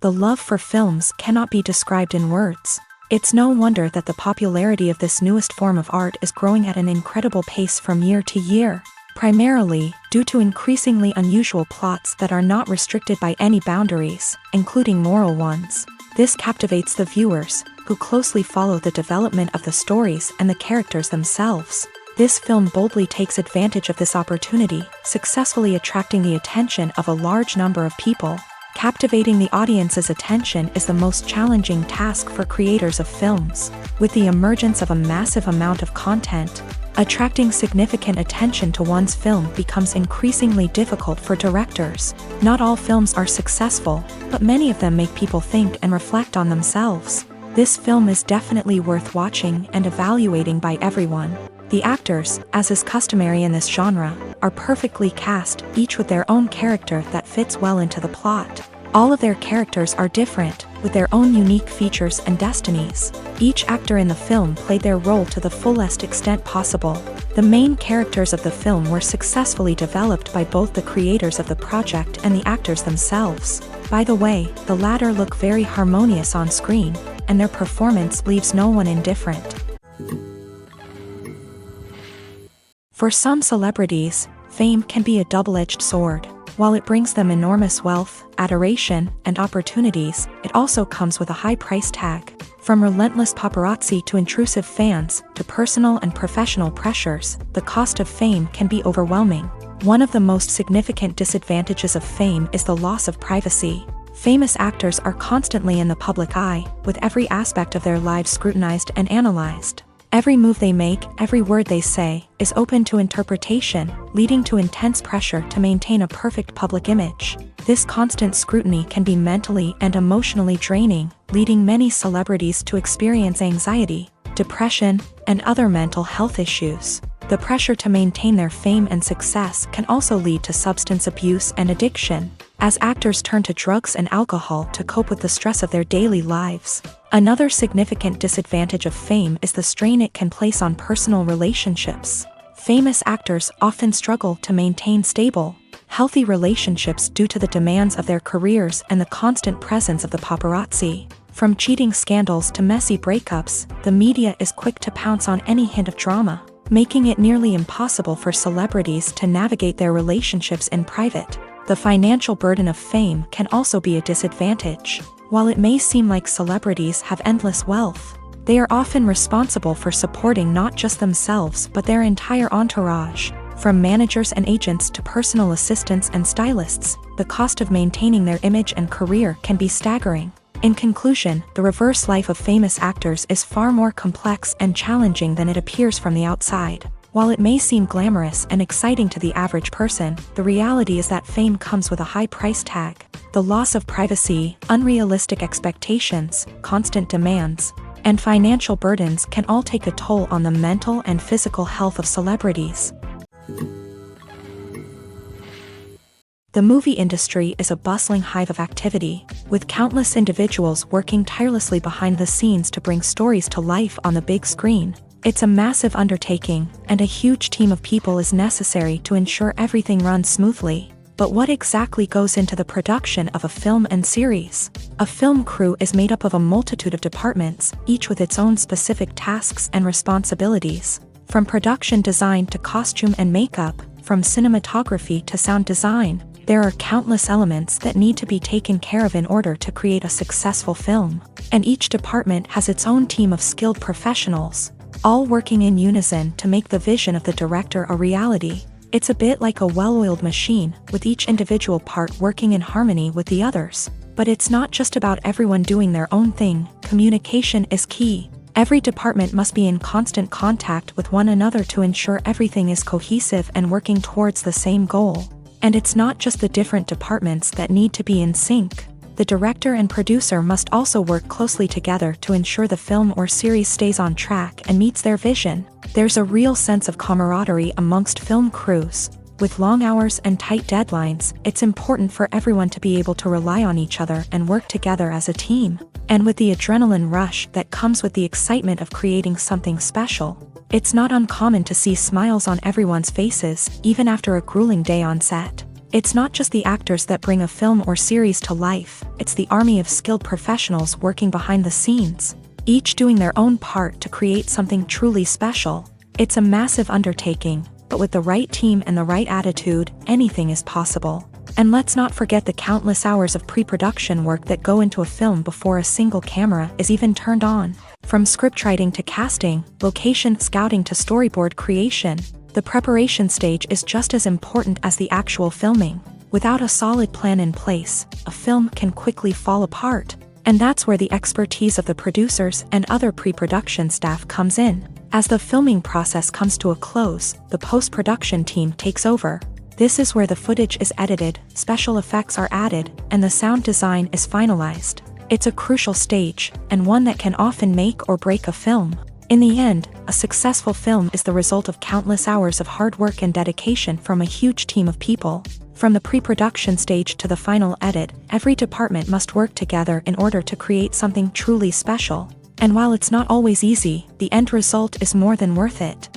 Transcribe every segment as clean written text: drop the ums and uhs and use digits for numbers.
The love for films cannot be described in words. It's no wonder that the popularity of this newest form of art is growing at an incredible pace from year to year, primarily due to increasingly unusual plots that are not restricted by any boundaries, including moral ones. This captivates the viewers, who closely follow the development of the stories and the characters themselves. This film boldly takes advantage of this opportunity, successfully attracting the attention of a large number of people. Captivating the audience's attention is the most challenging task for creators of films. With the emergence of a massive amount of content, attracting significant attention to one's film becomes increasingly difficult for directors. Not all films are successful, but many of them make people think and reflect on themselves. This film is definitely worth watching and evaluating by everyone. The actors, as is customary in this genre, are perfectly cast, each with their own character that fits well into the plot. All of their characters are different, with their own unique features and destinies. Each actor in the film played their role to the fullest extent possible. The main characters of the film were successfully developed by both the creators of the project and the actors themselves. By the way, the latter look very harmonious on screen, and their performance leaves no one indifferent. For some celebrities, fame can be a double-edged sword. While it brings them enormous wealth, adoration, and opportunities, it also comes with a high price tag. From relentless paparazzi to intrusive fans, to personal and professional pressures, the cost of fame can be overwhelming. One of the most significant disadvantages of fame is the loss of privacy. Famous actors are constantly in the public eye, with every aspect of their lives scrutinized and analyzed. Every move they make, every word they say, is open to interpretation, leading to intense pressure to maintain a perfect public image. This constant scrutiny can be mentally and emotionally draining, leading many celebrities to experience anxiety, depression, and other mental health issues. The pressure to maintain their fame and success can also lead to substance abuse and addiction, as actors turn to drugs and alcohol to cope with the stress of their daily lives. Another significant disadvantage of fame is the strain it can place on personal relationships. Famous actors often struggle to maintain stable, healthy relationships due to the demands of their careers and the constant presence of the paparazzi. From cheating scandals to messy breakups, the media is quick to pounce on any hint of drama, making it nearly impossible for celebrities to navigate their relationships in private. The financial burden of fame can also be a disadvantage. While it may seem like celebrities have endless wealth, they are often responsible for supporting not just themselves but their entire entourage. From managers and agents to personal assistants and stylists, the cost of maintaining their image and career can be staggering. In conclusion, the reverse life of famous actors is far more complex and challenging than it appears from the outside. While it may seem glamorous and exciting to the average person, the reality is that fame comes with a high price tag. The loss of privacy, unrealistic expectations, constant demands, and financial burdens can all take a toll on the mental and physical health of celebrities. The movie industry is a bustling hive of activity, with countless individuals working tirelessly behind the scenes to bring stories to life on the big screen. It's a massive undertaking, and a huge team of people is necessary to ensure everything runs smoothly. But what exactly goes into the production of a film and series? A film crew is made up of a multitude of departments, each with its own specific tasks and responsibilities. From production design to costume and makeup, from cinematography to sound design, there are countless elements that need to be taken care of in order to create a successful film. And each department has its own team of skilled professionals, all working in unison to make the vision of the director a reality. It's a bit like a well-oiled machine, with each individual part working in harmony with the others. But it's not just about everyone doing their own thing. Communication is key. Every department must be in constant contact with one another to ensure everything is cohesive and working towards the same goal. And it's not just the different departments that need to be in sync. The director and producer must also work closely together to ensure the film or series stays on track and meets their vision. There's a real sense of camaraderie amongst film crews. With long hours and tight deadlines, it's important for everyone to be able to rely on each other and work together as a team. And with the adrenaline rush that comes with the excitement of creating something special, it's not uncommon to see smiles on everyone's faces, even after a grueling day on set. It's not just the actors that bring a film or series to life, it's the army of skilled professionals working behind the scenes, each doing their own part to create something truly special. It's a massive undertaking, but with the right team and the right attitude, anything is possible. And let's not forget the countless hours of pre-production work that go into a film before a single camera is even turned on. From scriptwriting to casting, location scouting to storyboard creation, the preparation stage is just as important as the actual filming. Without a solid plan in place, a film can quickly fall apart. And that's where the expertise of the producers and other pre-production staff comes in. As the filming process comes to a close, the post-production team takes over. This is where the footage is edited, special effects are added, and the sound design is finalized. It's a crucial stage, and one that can often make or break a film. In the end, a successful film is the result of countless hours of hard work and dedication from a huge team of people. From the pre-production stage to the final edit, every department must work together in order to create something truly special. And while it's not always easy, the end result is more than worth it.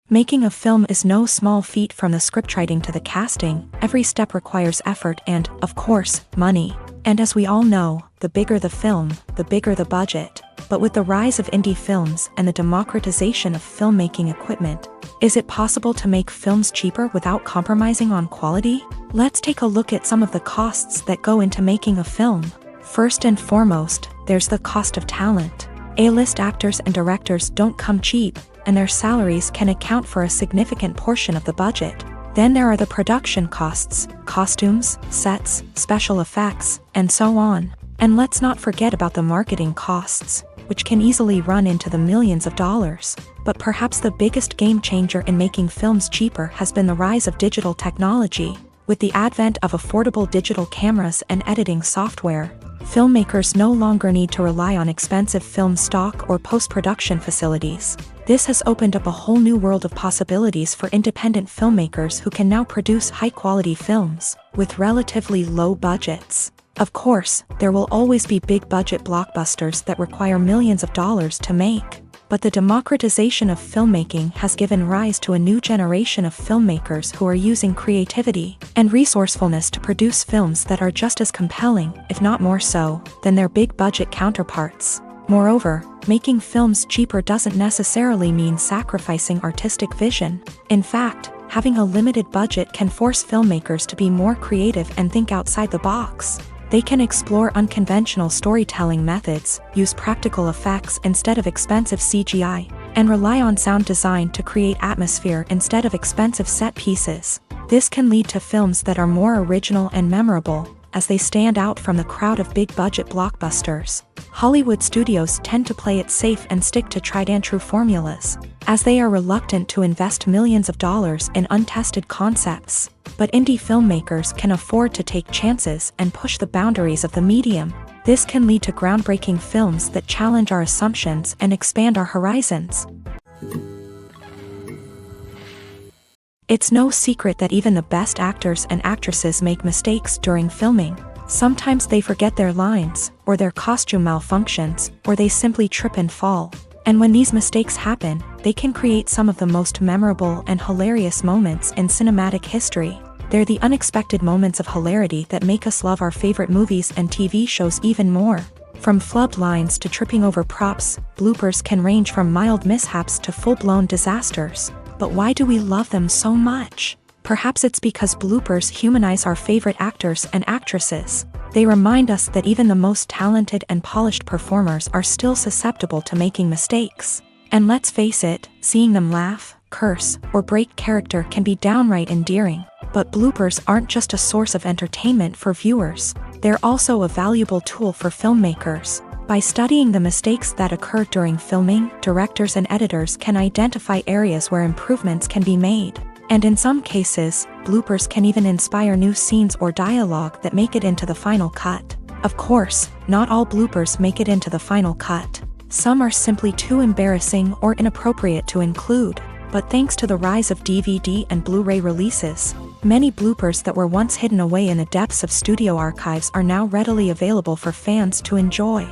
Making a film is no small feat. From the scriptwriting to the casting, every step requires effort and, of course, money. And as we all know, the bigger the film, the bigger the budget. But with the rise of indie films and the democratization of filmmaking equipment, is it possible to make films cheaper without compromising on quality? Let's take a look at some of the costs that go into making a film. First and foremost, there's the cost of talent. A-list actors and directors don't come cheap, and their salaries can account for a significant portion of the budget. Then there are the production costs, costumes, sets, special effects, and so on. And let's not forget about the marketing costs, which can easily run into the millions of dollars. But perhaps the biggest game changer in making films cheaper has been the rise of digital technology. With the advent of affordable digital cameras and editing software, filmmakers no longer need to rely on expensive film stock or post-production facilities. This has opened up a whole new world of possibilities for independent filmmakers who can now produce high-quality films with relatively low budgets. Of course, there will always be big-budget blockbusters that require millions of dollars to make. But the democratization of filmmaking has given rise to a new generation of filmmakers who are using creativity and resourcefulness to produce films that are just as compelling, if not more so, than their big-budget counterparts. Moreover, making films cheaper doesn't necessarily mean sacrificing artistic vision. In fact, having a limited budget can force filmmakers to be more creative and think outside the box. They can explore unconventional storytelling methods, use practical effects instead of expensive CGI, and rely on sound design to create atmosphere instead of expensive set pieces. This can lead to films that are more original and memorable, as they stand out from the crowd of big-budget blockbusters. Hollywood studios tend to play it safe and stick to tried-and-true formulas, as they are reluctant to invest millions of dollars in untested concepts. But indie filmmakers can afford to take chances and push the boundaries of the medium. This can lead to groundbreaking films that challenge our assumptions and expand our horizons. It's no secret that even the best actors and actresses make mistakes during filming. Sometimes they forget their lines, or their costume malfunctions, or they simply trip and fall. And when these mistakes happen, they can create some of the most memorable and hilarious moments in cinematic history. They're the unexpected moments of hilarity that make us love our favorite movies and TV shows even more. From flubbed lines to tripping over props, bloopers can range from mild mishaps to full-blown disasters. But why do we love them so much? Perhaps it's because bloopers humanize our favorite actors and actresses. They remind us that even the most talented and polished performers are still susceptible to making mistakes. And let's face it, seeing them laugh, curse, or break character can be downright endearing. But bloopers aren't just a source of entertainment for viewers. They're also a valuable tool for filmmakers. By studying the mistakes that occur during filming, directors and editors can identify areas where improvements can be made. And in some cases, bloopers can even inspire new scenes or dialogue that make it into the final cut. Of course, not all bloopers make it into the final cut. Some are simply too embarrassing or inappropriate to include. But thanks to the rise of DVD and Blu-ray releases, many bloopers that were once hidden away in the depths of studio archives are now readily available for fans to enjoy.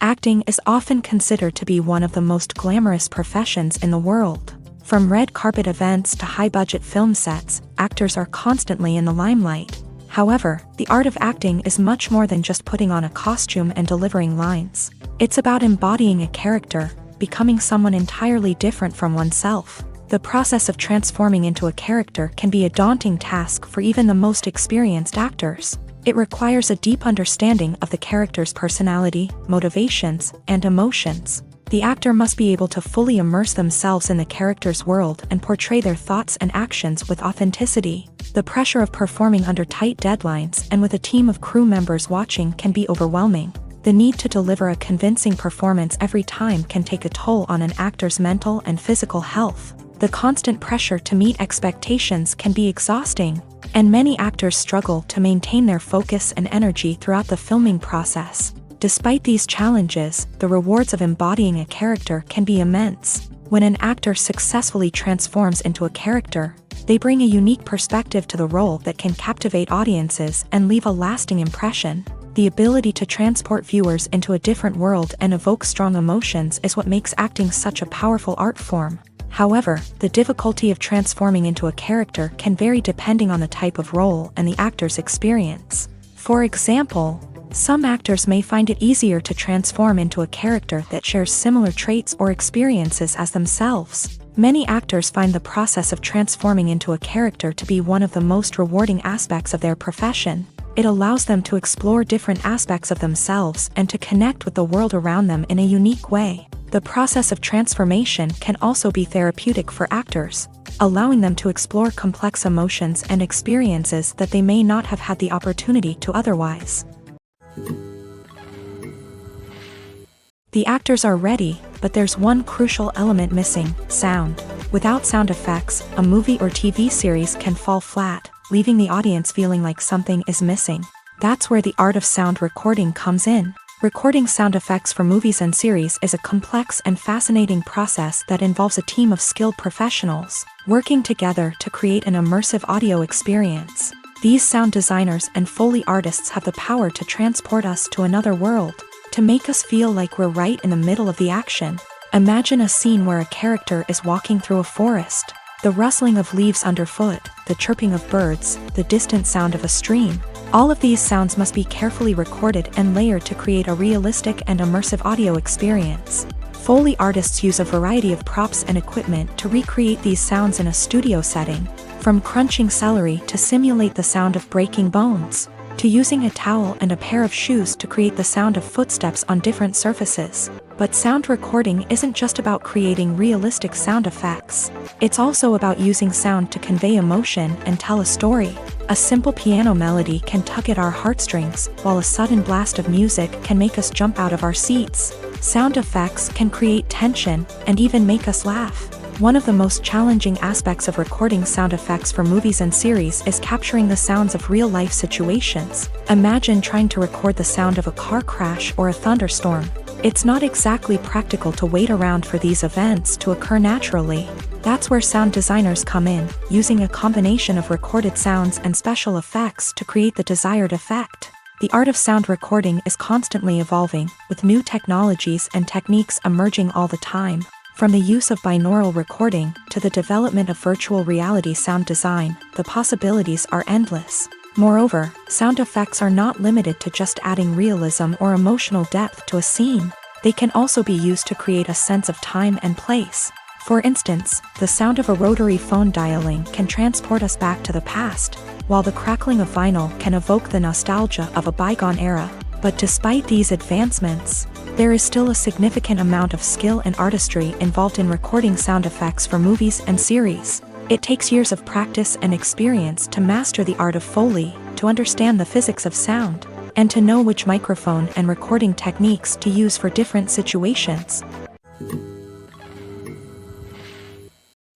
Acting is often considered to be one of the most glamorous professions in the world. From red carpet events to high-budget film sets, actors are constantly in the limelight. However, the art of acting is much more than just putting on a costume and delivering lines. It's about embodying a character, becoming someone entirely different from oneself. The process of transforming into a character can be a daunting task for even the most experienced actors. It requires a deep understanding of the character's personality, motivations, and emotions. The actor must be able to fully immerse themselves in the character's world and portray their thoughts and actions with authenticity. The pressure of performing under tight deadlines and with a team of crew members watching can be overwhelming. The need to deliver a convincing performance every time can take a toll on an actor's mental and physical health. The constant pressure to meet expectations can be exhausting, and many actors struggle to maintain their focus and energy throughout the filming process. Despite these challenges, the rewards of embodying a character can be immense. When an actor successfully transforms into a character, they bring a unique perspective to the role that can captivate audiences and leave a lasting impression. The ability to transport viewers into a different world and evoke strong emotions is what makes acting such a powerful art form. However, the difficulty of transforming into a character can vary depending on the type of role and the actor's experience. For example, some actors may find it easier to transform into a character that shares similar traits or experiences as themselves. Many actors find the process of transforming into a character to be one of the most rewarding aspects of their profession. It allows them to explore different aspects of themselves and to connect with the world around them in a unique way. The process of transformation can also be therapeutic for actors, allowing them to explore complex emotions and experiences that they may not have had the opportunity to otherwise. The actors are ready, but there's one crucial element missing: sound. Without sound effects, a movie or TV series can fall flat, leaving the audience feeling like something is missing. That's where the art of sound recording comes in. Recording sound effects for movies and series is a complex and fascinating process that involves a team of skilled professionals working together to create an immersive audio experience. These sound designers and Foley artists have the power to transport us to another world, to make us feel like we're right in the middle of the action. Imagine a scene where a character is walking through a forest. The rustling of leaves underfoot, the chirping of birds, the distant sound of a stream. All of these sounds must be carefully recorded and layered to create a realistic and immersive audio experience. Foley artists use a variety of props and equipment to recreate these sounds in a studio setting, from crunching celery to simulate the sound of breaking bones, to using a towel and a pair of shoes to create the sound of footsteps on different surfaces. But sound recording isn't just about creating realistic sound effects. It's also about using sound to convey emotion and tell a story. A simple piano melody can tug at our heartstrings, while a sudden blast of music can make us jump out of our seats. Sound effects can create tension and even make us laugh. One of the most challenging aspects of recording sound effects for movies and series is capturing the sounds of real-life situations. Imagine trying to record the sound of a car crash or a thunderstorm. It's not exactly practical to wait around for these events to occur naturally. That's where sound designers come in, using a combination of recorded sounds and special effects to create the desired effect. The art of sound recording is constantly evolving, with new technologies and techniques emerging all the time. From the use of binaural recording to the development of virtual reality sound design, the possibilities are endless. Moreover, sound effects are not limited to just adding realism or emotional depth to a scene. They can also be used to create a sense of time and place. For instance, the sound of a rotary phone dialing can transport us back to the past, while the crackling of vinyl can evoke the nostalgia of a bygone era. But despite these advancements, there is still a significant amount of skill and artistry involved in recording sound effects for movies and series. It takes years of practice and experience to master the art of Foley, to understand the physics of sound, and to know which microphone and recording techniques to use for different situations.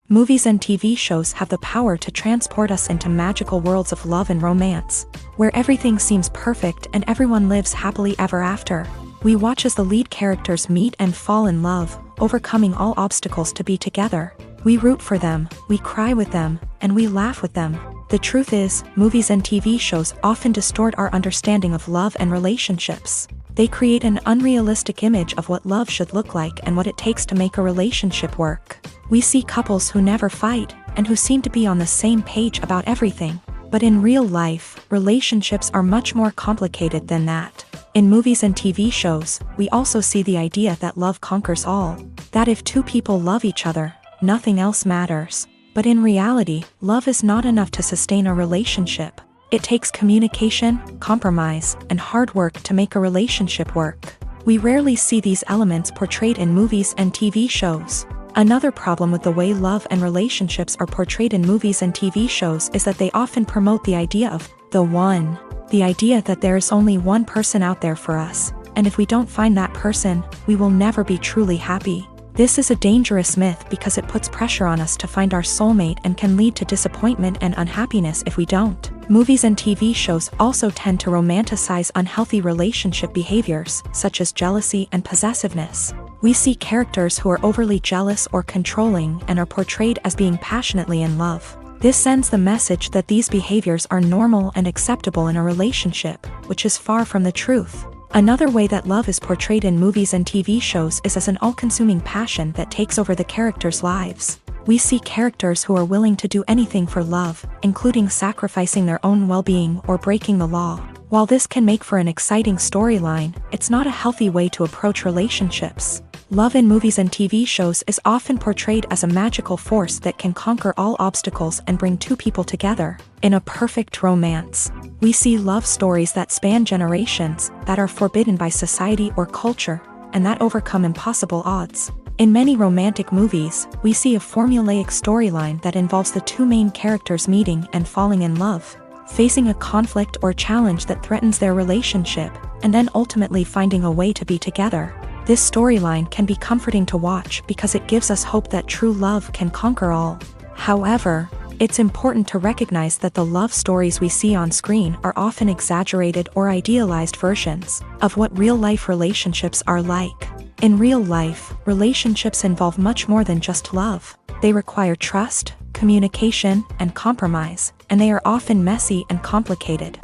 Movies and TV shows have the power to transport us into magical worlds of love and romance, where everything seems perfect and everyone lives happily ever after. We watch as the lead characters meet and fall in love, overcoming all obstacles to be together. We root for them, we cry with them, and we laugh with them. The truth is, movies and TV shows often distort our understanding of love and relationships. They create an unrealistic image of what love should look like and what it takes to make a relationship work. We see couples who never fight, and who seem to be on the same page about everything. But in real life, relationships are much more complicated than that. In movies and TV shows, we also see the idea that love conquers all. That if two people love each other, nothing else matters. But in reality, love is not enough to sustain a relationship. It takes communication, compromise, and hard work to make a relationship work. We rarely see these elements portrayed in movies and TV shows. Another problem with the way love and relationships are portrayed in movies and TV shows is that they often promote the idea of the one. The idea that there is only one person out there for us, and if we don't find that person, we will never be truly happy. This is a dangerous myth because it puts pressure on us to find our soulmate and can lead to disappointment and unhappiness if we don't. Movies and TV shows also tend to romanticize unhealthy relationship behaviors, such as jealousy and possessiveness. We see characters who are overly jealous or controlling and are portrayed as being passionately in love. This sends the message that these behaviors are normal and acceptable in a relationship, which is far from the truth. Another way that love is portrayed in movies and TV shows is as an all-consuming passion that takes over the characters' lives. We see characters who are willing to do anything for love, including sacrificing their own well-being or breaking the law. While this can make for an exciting storyline, it's not a healthy way to approach relationships. Love in movies and TV shows is often portrayed as a magical force that can conquer all obstacles and bring two people together. In a perfect romance, we see love stories that span generations, that are forbidden by society or culture, and that overcome impossible odds. In many romantic movies, we see a formulaic storyline that involves the two main characters meeting and falling in love, facing a conflict or challenge that threatens their relationship, and then ultimately finding a way to be together. This storyline can be comforting to watch because it gives us hope that true love can conquer all. However, it's important to recognize that the love stories we see on screen are often exaggerated or idealized versions of what real-life relationships are like. In real life, relationships involve much more than just love. They require trust, communication, and compromise, and they are often messy and complicated.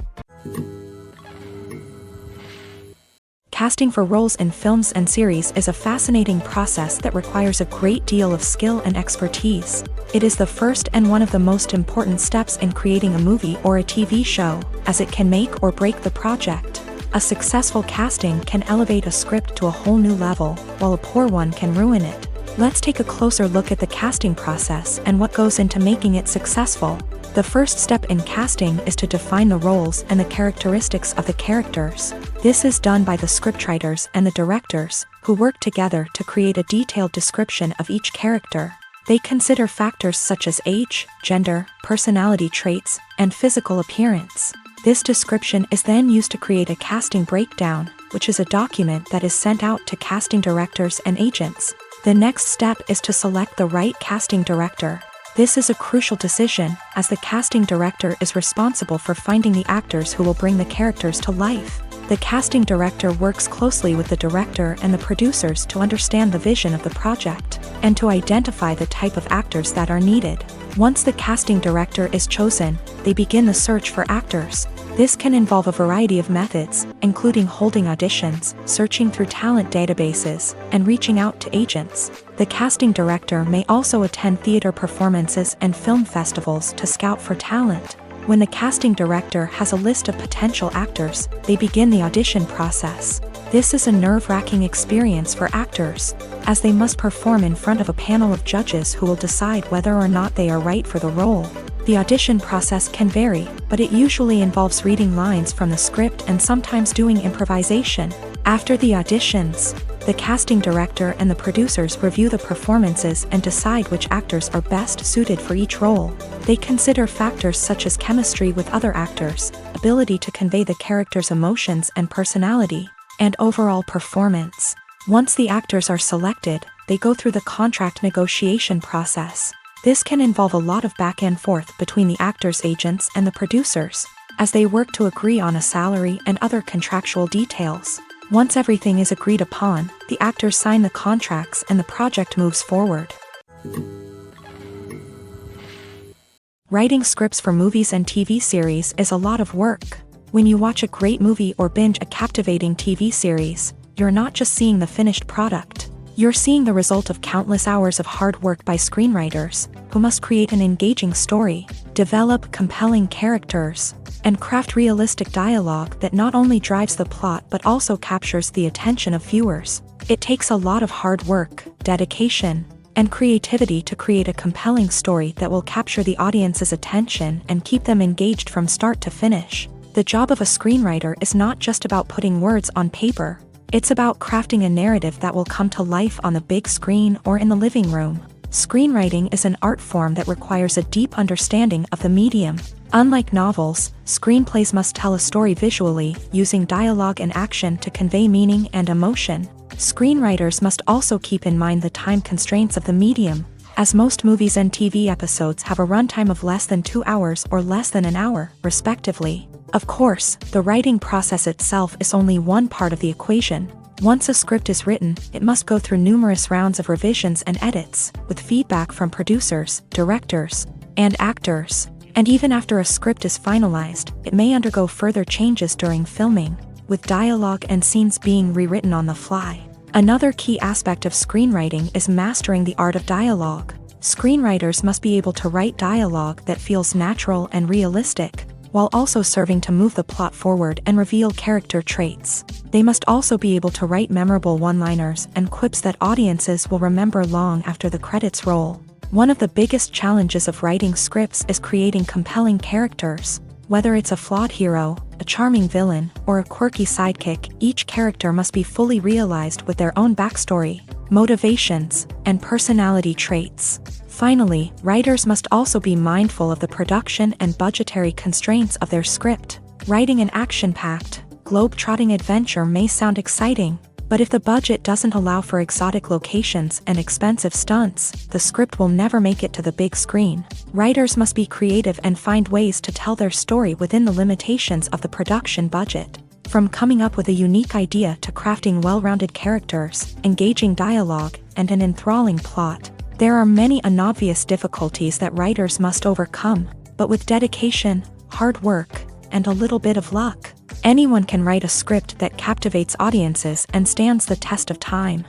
Casting for roles in films and series is a fascinating process that requires a great deal of skill and expertise. It is the first and one of the most important steps in creating a movie or a TV show, as it can make or break the project. A successful casting can elevate a script to a whole new level, while a poor one can ruin it. Let's take a closer look at the casting process and what goes into making it successful. The first step in casting is to define the roles and the characteristics of the characters. This is done by the scriptwriters and the directors, who work together to create a detailed description of each character. They consider factors such as age, gender, personality traits, and physical appearance. This description is then used to create a casting breakdown, which is a document that is sent out to casting directors and agents. The next step is to select the right casting director. This is a crucial decision, as the casting director is responsible for finding the actors who will bring the characters to life. The casting director works closely with the director and the producers to understand the vision of the project, and to identify the type of actors that are needed. Once the casting director is chosen, they begin the search for actors. This can involve a variety of methods, including holding auditions, searching through talent databases, and reaching out to agents. The casting director may also attend theater performances and film festivals to scout for talent. When the casting director has a list of potential actors, they begin the audition process. This is a nerve-wracking experience for actors, as they must perform in front of a panel of judges who will decide whether or not they are right for the role. The audition process can vary, but it usually involves reading lines from the script and sometimes doing improvisation. After the auditions, the casting director and the producers review the performances and decide which actors are best suited for each role. They consider factors such as chemistry with other actors, ability to convey the character's emotions and personality, and overall performance. Once the actors are selected, they go through the contract negotiation process. This can involve a lot of back and forth between the actors' agents and the producers, as they work to agree on a salary and other contractual details. Once everything is agreed upon, the actors sign the contracts and the project moves forward. Writing scripts for movies and TV series is a lot of work. When you watch a great movie or binge a captivating TV series, you're not just seeing the finished product. You're seeing the result of countless hours of hard work by screenwriters, who must create an engaging story, develop compelling characters, and craft realistic dialogue that not only drives the plot but also captures the attention of viewers. It takes a lot of hard work, dedication, and creativity to create a compelling story that will capture the audience's attention and keep them engaged from start to finish. The job of a screenwriter is not just about putting words on paper. It's about crafting a narrative that will come to life on the big screen or in the living room. Screenwriting is an art form that requires a deep understanding of the medium. Unlike novels, screenplays must tell a story visually, using dialogue and action to convey meaning and emotion. Screenwriters must also keep in mind the time constraints of the medium, as most movies and TV episodes have a runtime of less than 2 hours or less than an hour, respectively. Of course, the writing process itself is only one part of the equation. Once a script is written, it must go through numerous rounds of revisions and edits, with feedback from producers, directors, and actors. And even after a script is finalized, it may undergo further changes during filming, with dialogue and scenes being rewritten on the fly. Another key aspect of screenwriting is mastering the art of dialogue. Screenwriters must be able to write dialogue that feels natural and realistic, while also serving to move the plot forward and reveal character traits. They must also be able to write memorable one-liners and quips that audiences will remember long after the credits roll. One of the biggest challenges of writing scripts is creating compelling characters. Whether it's a flawed hero, a charming villain, or a quirky sidekick, each character must be fully realized with their own backstory, motivations, and personality traits. Finally, writers must also be mindful of the production and budgetary constraints of their script. Writing an action-packed, globe-trotting adventure may sound exciting, but if the budget doesn't allow for exotic locations and expensive stunts, the script will never make it to the big screen. Writers must be creative and find ways to tell their story within the limitations of the production budget. From coming up with a unique idea to crafting well-rounded characters, engaging dialogue, and an enthralling plot, there are many unobvious difficulties that writers must overcome, but with dedication, hard work, and a little bit of luck, anyone can write a script that captivates audiences and stands the test of time.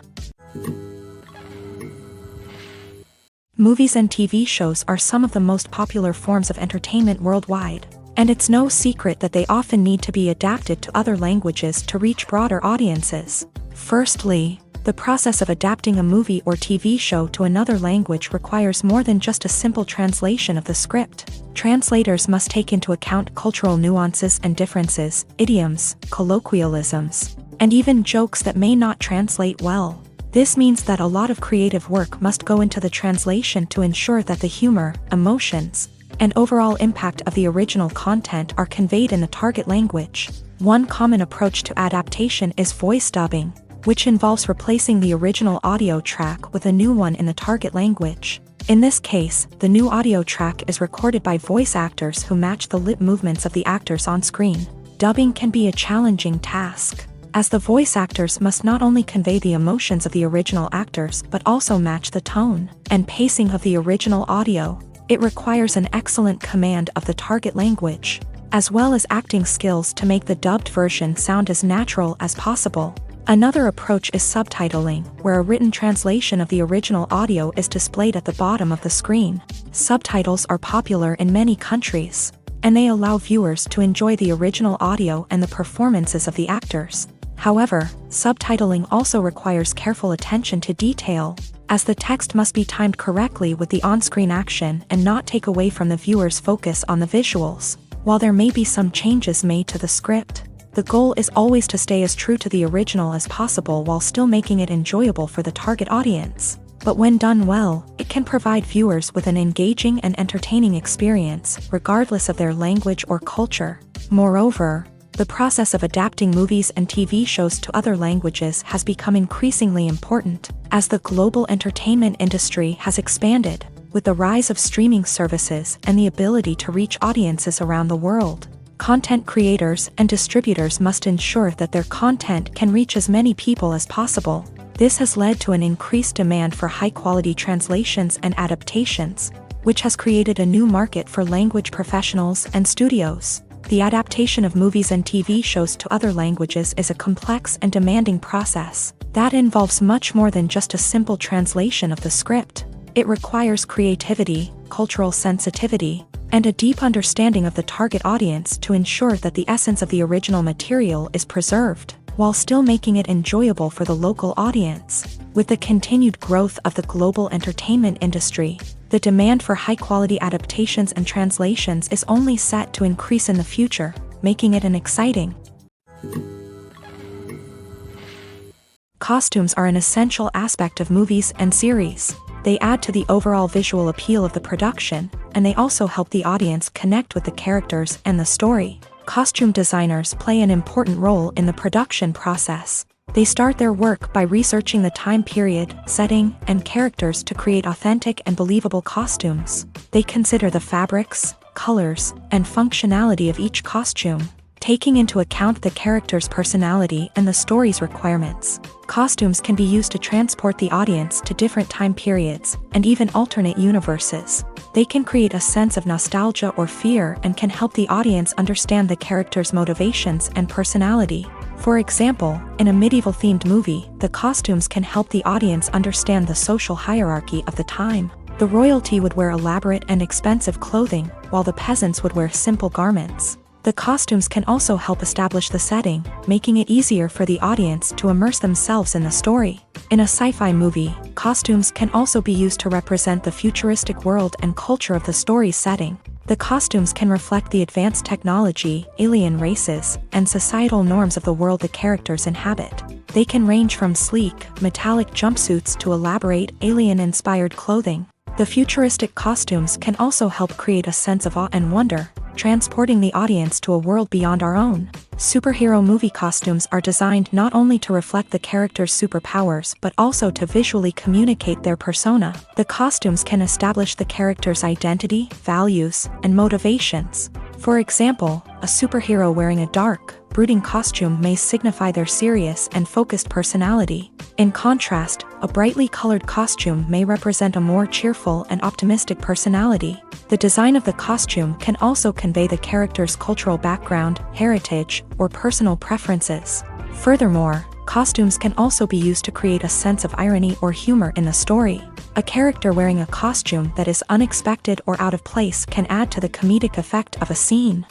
Movies and TV shows are some of the most popular forms of entertainment worldwide, and it's no secret that they often need to be adapted to other languages to reach broader audiences. Firstly, the process of adapting a movie or TV show to another language requires more than just a simple translation of the script. Translators must take into account cultural nuances and differences, idioms, colloquialisms, and even jokes that may not translate well. This means that a lot of creative work must go into the translation to ensure that the humor, emotions, and overall impact of the original content are conveyed in the target language. One common approach to adaptation is voice dubbing, which involves replacing the original audio track with a new one in the target language. In this case, the new audio track is recorded by voice actors who match the lip movements of the actors on screen. Dubbing can be a challenging task, as the voice actors must not only convey the emotions of the original actors but also match the tone and pacing of the original audio. It requires an excellent command of the target language, as well as acting skills to make the dubbed version sound as natural as possible. Another approach is subtitling, where a written translation of the original audio is displayed at the bottom of the screen. Subtitles are popular in many countries, and they allow viewers to enjoy the original audio and the performances of the actors. However, subtitling also requires careful attention to detail, as the text must be timed correctly with the on-screen action and not take away from the viewer's focus on the visuals. While there may be some changes made to the script, the goal is always to stay as true to the original as possible while still making it enjoyable for the target audience. But when done well, it can provide viewers with an engaging and entertaining experience, regardless of their language or culture. Moreover, the process of adapting movies and TV shows to other languages has become increasingly important, as the global entertainment industry has expanded, with the rise of streaming services and the ability to reach audiences around the world. Content creators and distributors must ensure that their content can reach as many people as possible. This has led to an increased demand for high-quality translations and adaptations, which has created a new market for language professionals and studios. The adaptation of movies and TV shows to other languages is a complex and demanding process that involves much more than just a simple translation of the script. It requires creativity, cultural sensitivity, and a deep understanding of the target audience to ensure that the essence of the original material is preserved, while still making it enjoyable for the local audience. With the continued growth of the global entertainment industry, the demand for high-quality adaptations and translations is only set to increase in the future, making it an exciting. Costumes are an essential aspect of movies and series. They add to the overall visual appeal of the production, and they also help the audience connect with the characters and the story. Costume designers play an important role in the production process. They start their work by researching the time period, setting, and characters to create authentic and believable costumes. They consider the fabrics, colors, and functionality of each costume, taking into account the character's personality and the story's requirements. Costumes can be used to transport the audience to different time periods and even alternate universes. They can create a sense of nostalgia or fear and can help the audience understand the character's motivations and personality. For example, in a medieval-themed movie, the costumes can help the audience understand the social hierarchy of the time. The royalty would wear elaborate and expensive clothing, while the peasants would wear simple garments. The costumes can also help establish the setting, making it easier for the audience to immerse themselves in the story. In a sci-fi movie, costumes can also be used to represent the futuristic world and culture of the story's setting. The costumes can reflect the advanced technology, alien races, and societal norms of the world the characters inhabit. They can range from sleek, metallic jumpsuits to elaborate, alien-inspired clothing. The futuristic costumes can also help create a sense of awe and wonder, transporting the audience to a world beyond our own. Superhero movie costumes are designed not only to reflect the character's superpowers but also to visually communicate their persona. The costumes can establish the character's identity, values, and motivations. For example, a superhero wearing a dark, brooding costume may signify their serious and focused personality. In contrast, a brightly colored costume may represent a more cheerful and optimistic personality. The design of the costume can also convey the character's cultural background, heritage, or personal preferences. Furthermore, costumes can also be used to create a sense of irony or humor in the story. A character wearing a costume that is unexpected or out of place can add to the comedic effect of a scene.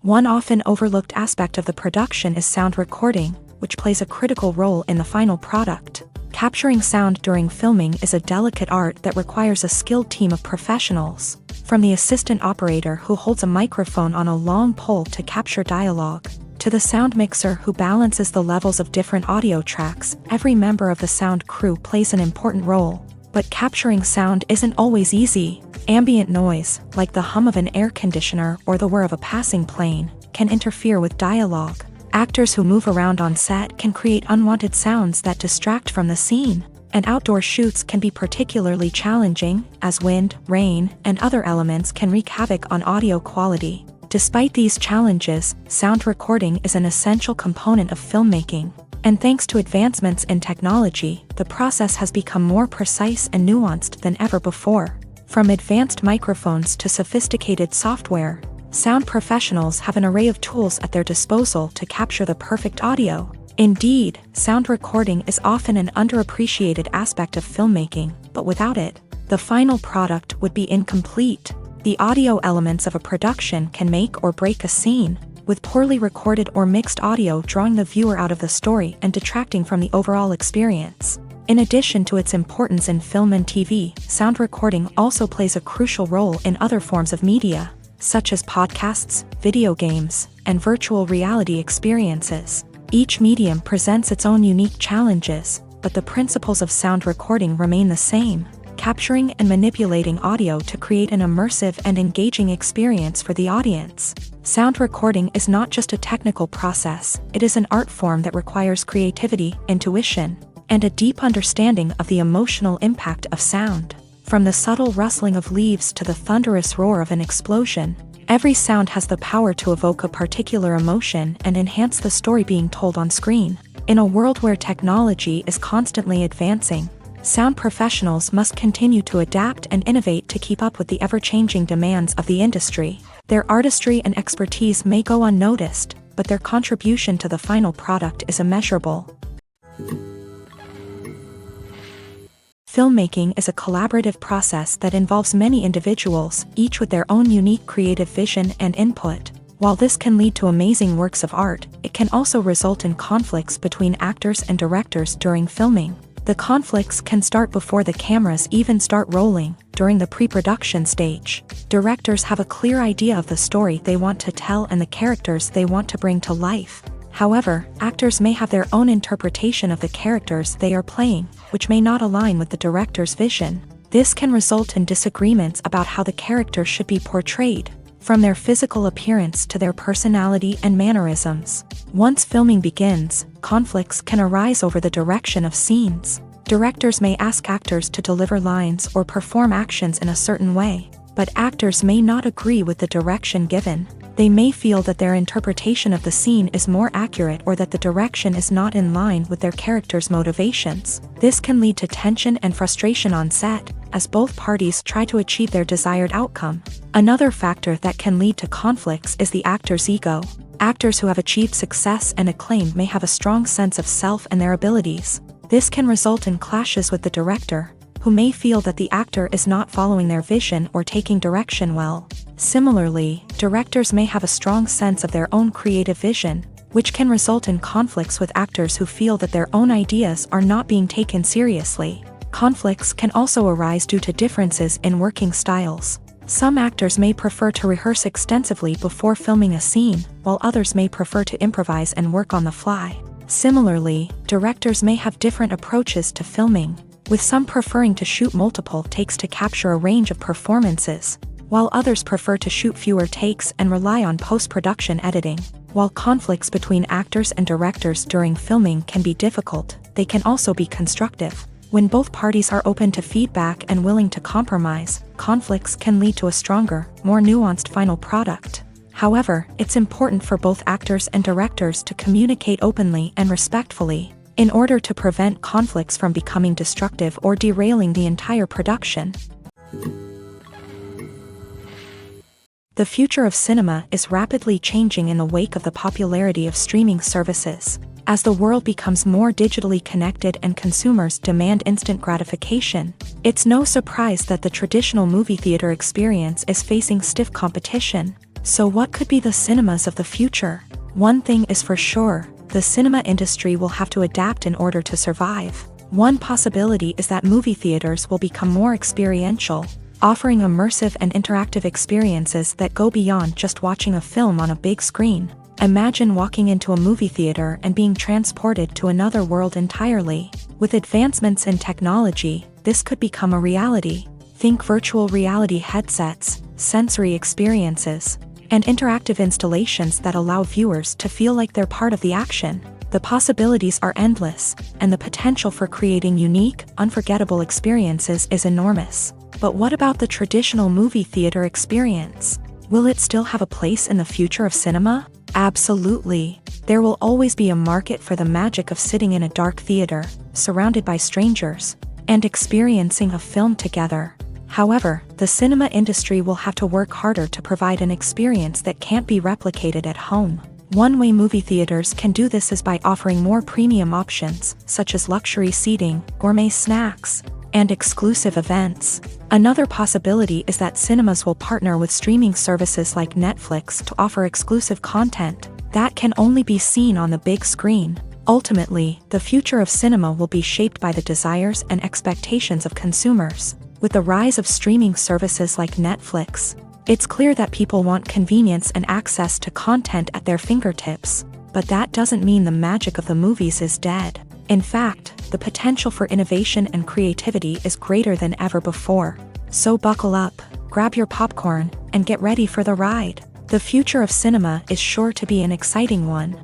One often overlooked aspect of the production is sound recording, which plays a critical role in the final product. Capturing sound during filming is a delicate art that requires a skilled team of professionals. From the assistant operator who holds a microphone on a long pole to capture dialogue, to the sound mixer who balances the levels of different audio tracks, every member of the sound crew plays an important role. But capturing sound isn't always easy. Ambient noise, like the hum of an air conditioner or the whir of a passing plane, can interfere with dialogue. Actors who move around on set can create unwanted sounds that distract from the scene. And outdoor shoots can be particularly challenging, as wind, rain, and other elements can wreak havoc on audio quality. Despite these challenges, sound recording is an essential component of filmmaking. And thanks to advancements in technology, the process has become more precise and nuanced than ever before. From advanced microphones to sophisticated software, sound professionals have an array of tools at their disposal to capture the perfect audio. Indeed, sound recording is often an underappreciated aspect of filmmaking, but without it, the final product would be incomplete. The audio elements of a production can make or break a scene, with poorly recorded or mixed audio drawing the viewer out of the story and detracting from the overall experience. In addition to its importance in film and TV, sound recording also plays a crucial role in other forms of media, such as podcasts, video games, and virtual reality experiences. Each medium presents its own unique challenges, but the principles of sound recording remain the same: capturing and manipulating audio to create an immersive and engaging experience for the audience. Sound recording is not just a technical process, it is an art form that requires creativity, intuition, and a deep understanding of the emotional impact of sound. From the subtle rustling of leaves to the thunderous roar of an explosion, every sound has the power to evoke a particular emotion and enhance the story being told on screen. In a world where technology is constantly advancing, Sound professionals must continue to adapt and innovate to keep up with the ever-changing demands of the industry. Their artistry and expertise may go unnoticed, but their contribution to the final product is immeasurable. Filmmaking is a collaborative process that involves many individuals, each with their own unique creative vision and input. While this can lead to amazing works of art, it can also result in conflicts between actors and directors during filming. The conflicts can start before the cameras even start rolling, during the pre-production stage. Directors have a clear idea of the story they want to tell and the characters they want to bring to life. However, actors may have their own interpretation of the characters they are playing, which may not align with the director's vision. This can result in disagreements about how the character should be portrayed, from their physical appearance to their personality and mannerisms. Once filming begins, conflicts can arise over the direction of scenes. Directors may ask actors to deliver lines or perform actions in a certain way, but actors may not agree with the direction given. They may feel that their interpretation of the scene is more accurate or that the direction is not in line with their character's motivations. This can lead to tension and frustration on set, as both parties try to achieve their desired outcome. Another factor that can lead to conflicts is the actor's ego. Actors who have achieved success and acclaim may have a strong sense of self and their abilities. This can result in clashes with the director, who may feel that the actor is not following their vision or taking direction well. Similarly, directors may have a strong sense of their own creative vision, which can result in conflicts with actors who feel that their own ideas are not being taken seriously. Conflicts can also arise due to differences in working styles. Some actors may prefer to rehearse extensively before filming a scene, while others may prefer to improvise and work on the fly. Similarly, directors may have different approaches to filming, with some preferring to shoot multiple takes to capture a range of performances, while others prefer to shoot fewer takes and rely on post-production editing. While conflicts between actors and directors during filming can be difficult, they can also be constructive. When both parties are open to feedback and willing to compromise, conflicts can lead to a stronger, more nuanced final product. However, it's important for both actors and directors to communicate openly and respectfully, in order to prevent conflicts from becoming destructive or derailing the entire production. The future of cinema is rapidly changing in the wake of the popularity of streaming services. As the world becomes more digitally connected and consumers demand instant gratification, it's no surprise that the traditional movie theater experience is facing stiff competition. So what could be the cinemas of the future? One thing is for sure, the cinema industry will have to adapt in order to survive. One possibility is that movie theaters will become more experiential, offering immersive and interactive experiences that go beyond just watching a film on a big screen. Imagine walking into a movie theater and being transported to another world entirely. With advancements in technology, this could become a reality. Think virtual reality headsets, sensory experiences, and interactive installations that allow viewers to feel like they're part of the action. The possibilities are endless, and the potential for creating unique, unforgettable experiences is enormous. But what about the traditional movie theater experience? Will it still have a place in the future of cinema? Absolutely. There will always be a market for the magic of sitting in a dark theater, surrounded by strangers, and experiencing a film together. However, the cinema industry will have to work harder to provide an experience that can't be replicated at home. One way movie theaters can do this is by offering more premium options, such as luxury seating, gourmet snacks, and exclusive events. Another possibility is that cinemas will partner with streaming services like Netflix to offer exclusive content that can only be seen on the big screen. Ultimately, the future of cinema will be shaped by the desires and expectations of consumers. With the rise of streaming services like Netflix, it's clear that people want convenience and access to content at their fingertips. But that doesn't mean the magic of the movies is dead. In fact, the potential for innovation and creativity is greater than ever before. So buckle up, grab your popcorn, and get ready for the ride. The future of cinema is sure to be an exciting one.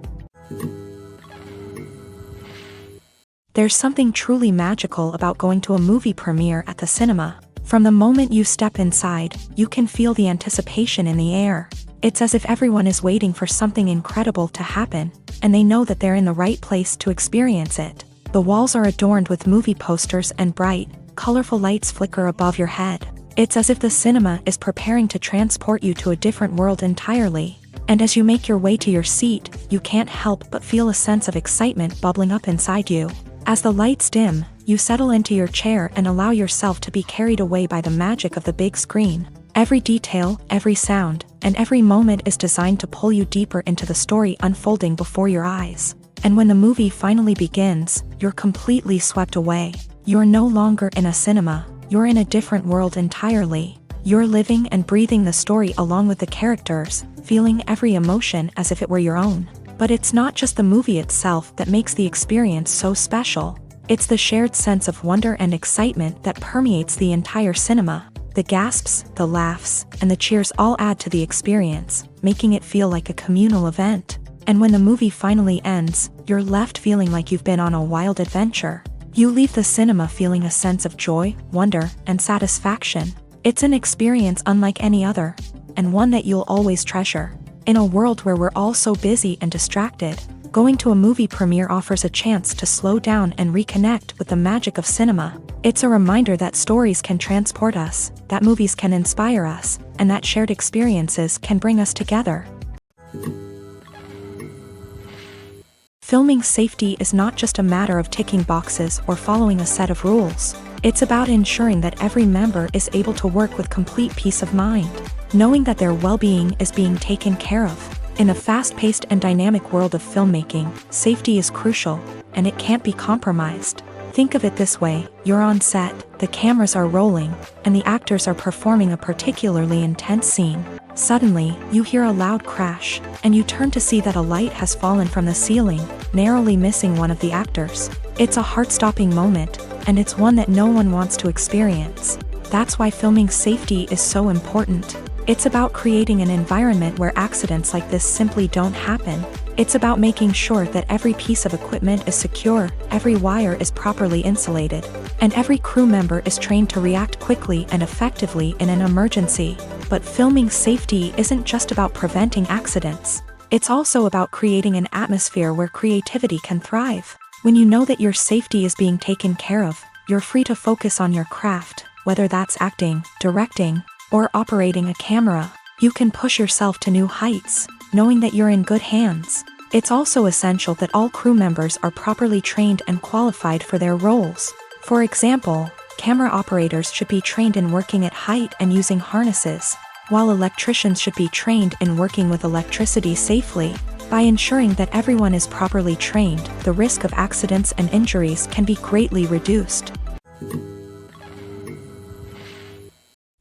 There's something truly magical about going to a movie premiere at the cinema. From the moment you step inside, you can feel the anticipation in the air. It's as if everyone is waiting for something incredible to happen, and they know that they're in the right place to experience it. The walls are adorned with movie posters and bright, colorful lights flicker above your head. It's as if the cinema is preparing to transport you to a different world entirely. And as you make your way to your seat, you can't help but feel a sense of excitement bubbling up inside you. As the lights dim, you settle into your chair and allow yourself to be carried away by the magic of the big screen. Every detail, every sound, and every moment is designed to pull you deeper into the story unfolding before your eyes. And when the movie finally begins, you're completely swept away. You're no longer in a cinema, you're in a different world entirely. You're living and breathing the story along with the characters, feeling every emotion as if it were your own. But it's not just the movie itself that makes the experience so special. It's the shared sense of wonder and excitement that permeates the entire cinema. The gasps, the laughs, and the cheers all add to the experience, making it feel like a communal event. And when the movie finally ends, you're left feeling like you've been on a wild adventure. You leave the cinema feeling a sense of joy, wonder, and satisfaction. It's an experience unlike any other, and one that you'll always treasure. In a world where we're all so busy and distracted, going to a movie premiere offers a chance to slow down and reconnect with the magic of cinema. It's a reminder that stories can transport us, that movies can inspire us, and that shared experiences can bring us together. Filming safety is not just a matter of ticking boxes or following a set of rules. It's about ensuring that every member is able to work with complete peace of mind, knowing that their well-being is being taken care of. In a fast-paced and dynamic world of filmmaking, safety is crucial, and it can't be compromised. Think of it this way: you're on set, the cameras are rolling, and the actors are performing a particularly intense scene. Suddenly, you hear a loud crash, and you turn to see that a light has fallen from the ceiling, narrowly missing one of the actors. It's a heart-stopping moment, and it's one that no one wants to experience. That's why filming safety is so important. It's about creating an environment where accidents like this simply don't happen. It's about making sure that every piece of equipment is secure, every wire is properly insulated, and every crew member is trained to react quickly and effectively in an emergency. But filming safety isn't just about preventing accidents. It's also about creating an atmosphere where creativity can thrive. When you know that your safety is being taken care of, you're free to focus on your craft, whether that's acting, directing, or operating a camera. You can push yourself to new heights, knowing that you're in good hands. It's also essential that all crew members are properly trained and qualified for their roles. For example, camera operators should be trained in working at height and using harnesses, while electricians should be trained in working with electricity safely. By ensuring that everyone is properly trained, the risk of accidents and injuries can be greatly reduced.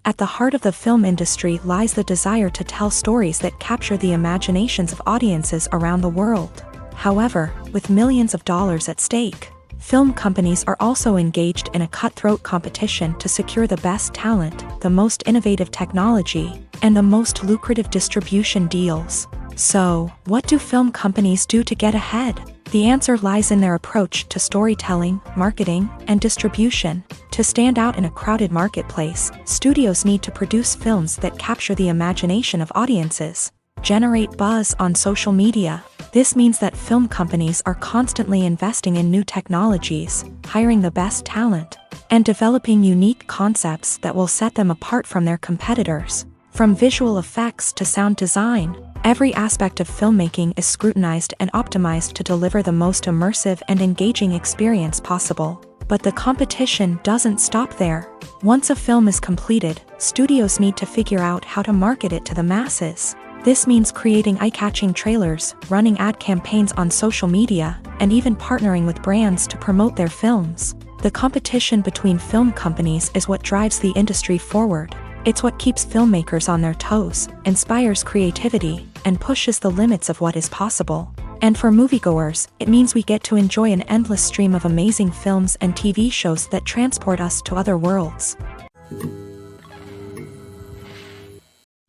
At the heart of the film industry lies the desire to tell stories that capture the imaginations of audiences around the world. However, with millions of dollars at stake, film companies are also engaged in a cutthroat competition to secure the best talent, the most innovative technology, and the most lucrative distribution deals. So, what do film companies do to get ahead? The answer lies in their approach to storytelling, marketing, and distribution. To stand out in a crowded marketplace, studios need to produce films that capture the imagination of audiences, generate buzz on social media. This means that film companies are constantly investing in new technologies, hiring the best talent, and developing unique concepts that will set them apart from their competitors. From visual effects to sound design, every aspect of filmmaking is scrutinized and optimized to deliver the most immersive and engaging experience possible. But the competition doesn't stop there. Once a film is completed, studios need to figure out how to market it to the masses. This means creating eye-catching trailers, running ad campaigns on social media, and even partnering with brands to promote their films. The competition between film companies is what drives the industry forward. It's what keeps filmmakers on their toes, inspires creativity, and pushes the limits of what is possible. And for moviegoers, it means we get to enjoy an endless stream of amazing films and TV shows that transport us to other worlds.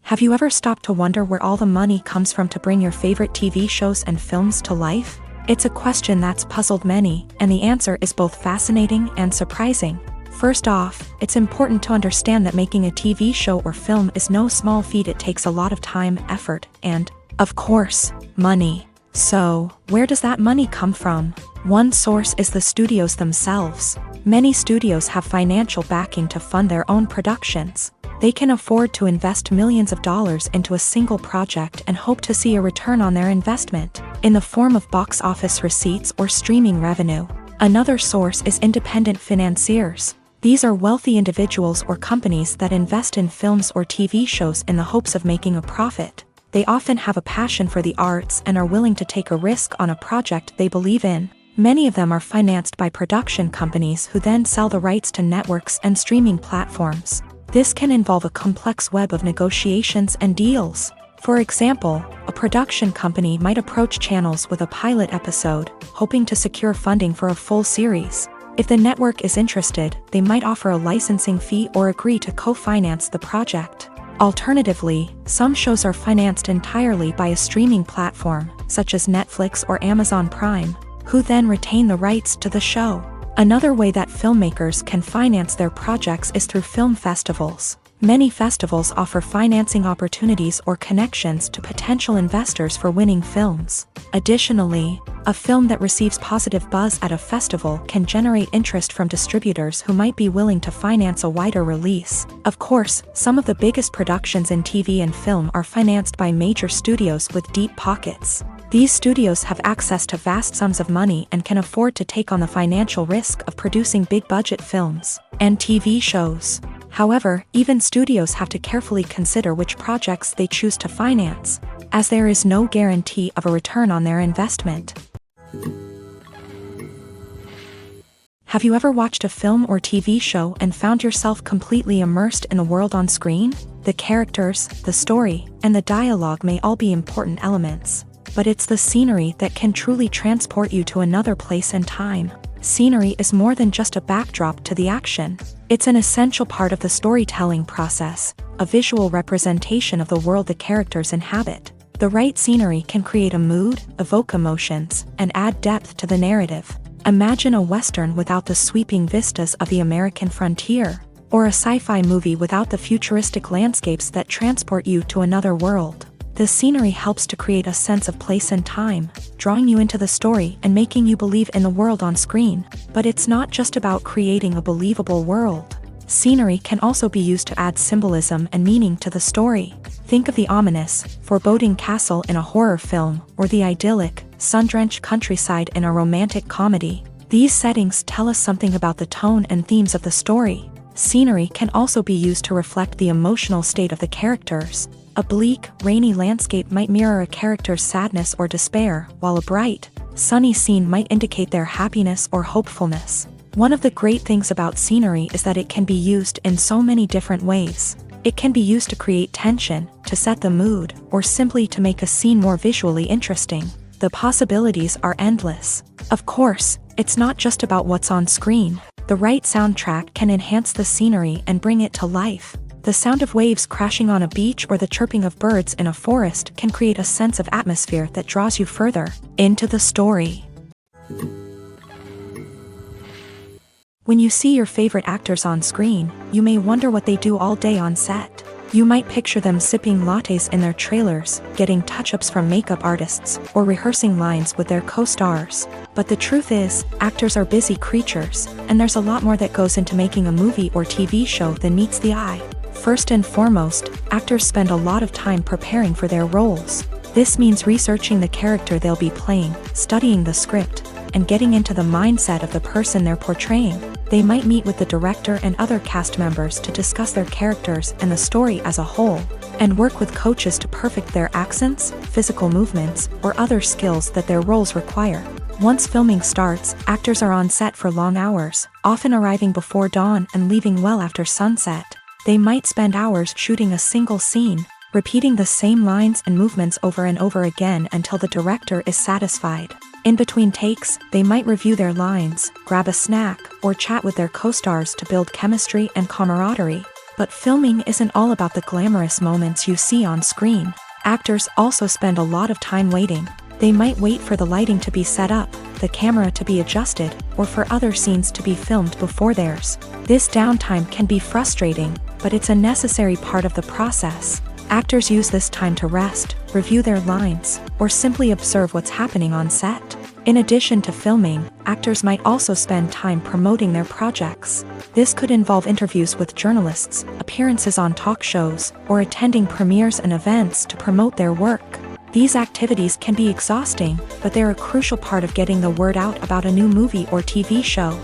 Have you ever stopped to wonder where all the money comes from to bring your favorite TV shows and films to life? It's a question that's puzzled many, and the answer is both fascinating and surprising. First off, it's important to understand that making a TV show or film is no small feat. It takes a lot of time, effort, and, of course, money. So, where does that money come from? One source is the studios themselves. Many studios have financial backing to fund their own productions. They can afford to invest millions of dollars into a single project and hope to see a return on their investment, in the form of box office receipts or streaming revenue. Another source is independent financiers. These are wealthy individuals or companies that invest in films or TV shows in the hopes of making a profit. They often have a passion for the arts and are willing to take a risk on a project they believe in. Many of them are financed by production companies who then sell the rights to networks and streaming platforms. This can involve a complex web of negotiations and deals. For example, a production company might approach channels with a pilot episode, hoping to secure funding for a full series. If the network is interested, they might offer a licensing fee or agree to co-finance the project. Alternatively, some shows are financed entirely by a streaming platform, such as Netflix or Amazon Prime, who then retain the rights to the show. Another way that filmmakers can finance their projects is through film festivals. Many festivals offer financing opportunities or connections to potential investors for winning films. Additionally, a film that receives positive buzz at a festival can generate interest from distributors who might be willing to finance a wider release. Of course, some of the biggest productions in TV and film are financed by major studios with deep pockets. These studios have access to vast sums of money and can afford to take on the financial risk of producing big-budget films and TV shows. However, even studios have to carefully consider which projects they choose to finance, as there is no guarantee of a return on their investment. Have you ever watched a film or TV show and found yourself completely immersed in the world on screen? The characters, the story, and the dialogue may all be important elements, but it's the scenery that can truly transport you to another place and time. Scenery is more than just a backdrop to the action. It's an essential part of the storytelling process, a visual representation of the world the characters inhabit. The right scenery can create a mood, evoke emotions, and add depth to the narrative. Imagine a Western without the sweeping vistas of the American frontier, or a sci-fi movie without the futuristic landscapes that transport you to another world. The scenery helps to create a sense of place and time, drawing you into the story and making you believe in the world on screen. But it's not just about creating a believable world. Scenery can also be used to add symbolism and meaning to the story. Think of the ominous, foreboding castle in a horror film, or the idyllic, sun-drenched countryside in a romantic comedy. These settings tell us something about the tone and themes of the story. Scenery can also be used to reflect the emotional state of the characters. A bleak, rainy landscape might mirror a character's sadness or despair, while a bright, sunny scene might indicate their happiness or hopefulness. One of the great things about scenery is that it can be used in so many different ways. It can be used to create tension, to set the mood, or simply to make a scene more visually interesting. The possibilities are endless. Of course, it's not just about what's on screen. The right soundtrack can enhance the scenery and bring it to life. The sound of waves crashing on a beach or the chirping of birds in a forest can create a sense of atmosphere that draws you further into the story. When you see your favorite actors on screen, you may wonder what they do all day on set. You might picture them sipping lattes in their trailers, getting touch-ups from makeup artists, or rehearsing lines with their co-stars. But the truth is, actors are busy creatures, and there's a lot more that goes into making a movie or TV show than meets the eye. First and foremost, actors spend a lot of time preparing for their roles. This means researching the character they'll be playing, studying the script, and getting into the mindset of the person they're portraying. They might meet with the director and other cast members to discuss their characters and the story as a whole, and work with coaches to perfect their accents, physical movements, or other skills that their roles require. Once filming starts, actors are on set for long hours, often arriving before dawn and leaving well after sunset. They might spend hours shooting a single scene, repeating the same lines and movements over and over again until the director is satisfied. In between takes, they might review their lines, grab a snack, or chat with their co-stars to build chemistry and camaraderie. But filming isn't all about the glamorous moments you see on screen. Actors also spend a lot of time waiting. They might wait for the lighting to be set up, the camera to be adjusted, or for other scenes to be filmed before theirs. This downtime can be frustrating, but it's a necessary part of the process. Actors use this time to rest, review their lines, or simply observe what's happening on set. In addition to filming, actors might also spend time promoting their projects. This could involve interviews with journalists, appearances on talk shows, or attending premieres and events to promote their work. These activities can be exhausting, but they're a crucial part of getting the word out about a new movie or TV show.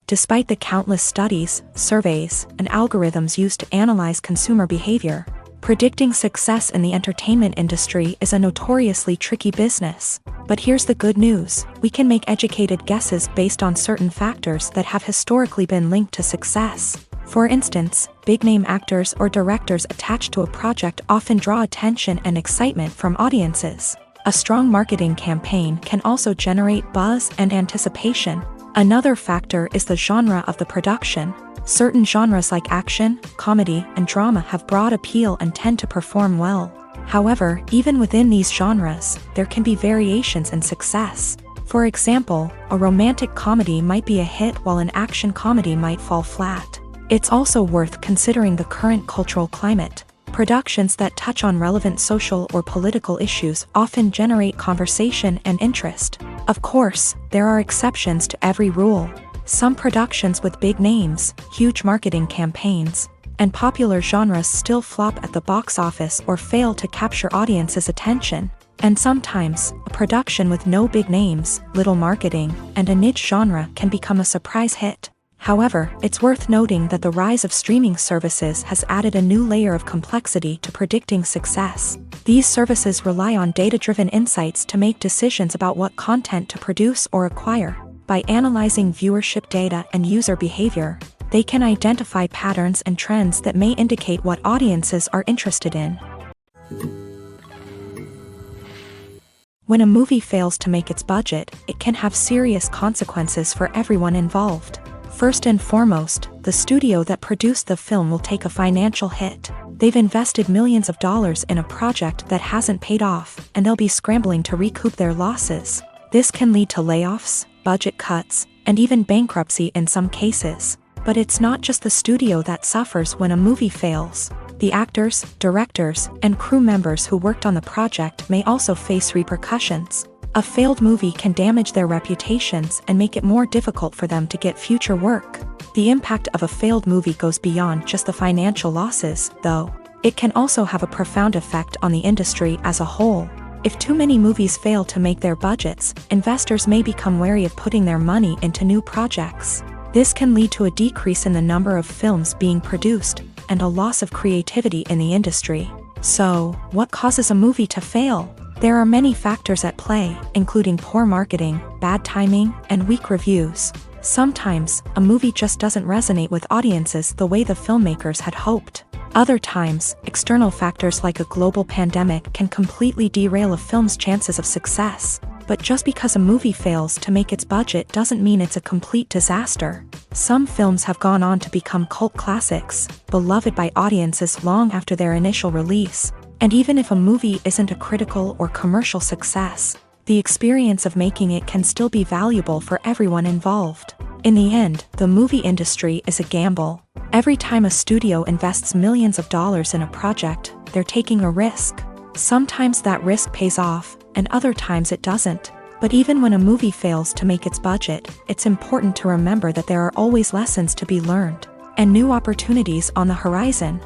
Despite the countless studies, surveys, and algorithms used to analyze consumer behavior, predicting success in the entertainment industry is a notoriously tricky business. But here's the good news: we can make educated guesses based on certain factors that have historically been linked to success. For instance, big-name actors or directors attached to a project often draw attention and excitement from audiences. A strong marketing campaign can also generate buzz and anticipation. Another factor is the genre of the production. Certain genres like action, comedy, and drama have broad appeal and tend to perform well. However, even within these genres, there can be variations in success. For example, a romantic comedy might be a hit while an action comedy might fall flat. It's also worth considering the current cultural climate. Productions that touch on relevant social or political issues often generate conversation and interest. Of course, there are exceptions to every rule. Some productions with big names, huge marketing campaigns, and popular genres still flop at the box office or fail to capture audiences' attention. And sometimes, a production with no big names, little marketing, and a niche genre can become a surprise hit. However, it's worth noting that the rise of streaming services has added a new layer of complexity to predicting success. These services rely on data-driven insights to make decisions about what content to produce or acquire. By analyzing viewership data and user behavior, they can identify patterns and trends that may indicate what audiences are interested in. When a movie fails to make its budget, it can have serious consequences for everyone involved. First and foremost, the studio that produced the film will take a financial hit. They've invested millions of dollars in a project that hasn't paid off, and they'll be scrambling to recoup their losses. This can lead to layoffs, budget cuts, and even bankruptcy in some cases. But it's not just the studio that suffers when a movie fails. The actors, directors, and crew members who worked on the project may also face repercussions. A failed movie can damage their reputations and make it more difficult for them to get future work. The impact of a failed movie goes beyond just the financial losses, though. It can also have a profound effect on the industry as a whole. If too many movies fail to make their budgets, investors may become wary of putting their money into new projects. This can lead to a decrease in the number of films being produced, and a loss of creativity in the industry. So, what causes a movie to fail? There are many factors at play, including poor marketing, bad timing, and weak reviews. Sometimes, a movie just doesn't resonate with audiences the way the filmmakers had hoped. Other times, external factors like a global pandemic can completely derail a film's chances of success. But just because a movie fails to make its budget doesn't mean it's a complete disaster. Some films have gone on to become cult classics, beloved by audiences long after their initial release. And even if a movie isn't a critical or commercial success, the experience of making it can still be valuable for everyone involved. In the end, the movie industry is a gamble. Every time a studio invests millions of dollars in a project, they're taking a risk. Sometimes that risk pays off, and other times it doesn't. But even when a movie fails to make its budget, it's important to remember that there are always lessons to be learned, and new opportunities on the horizon.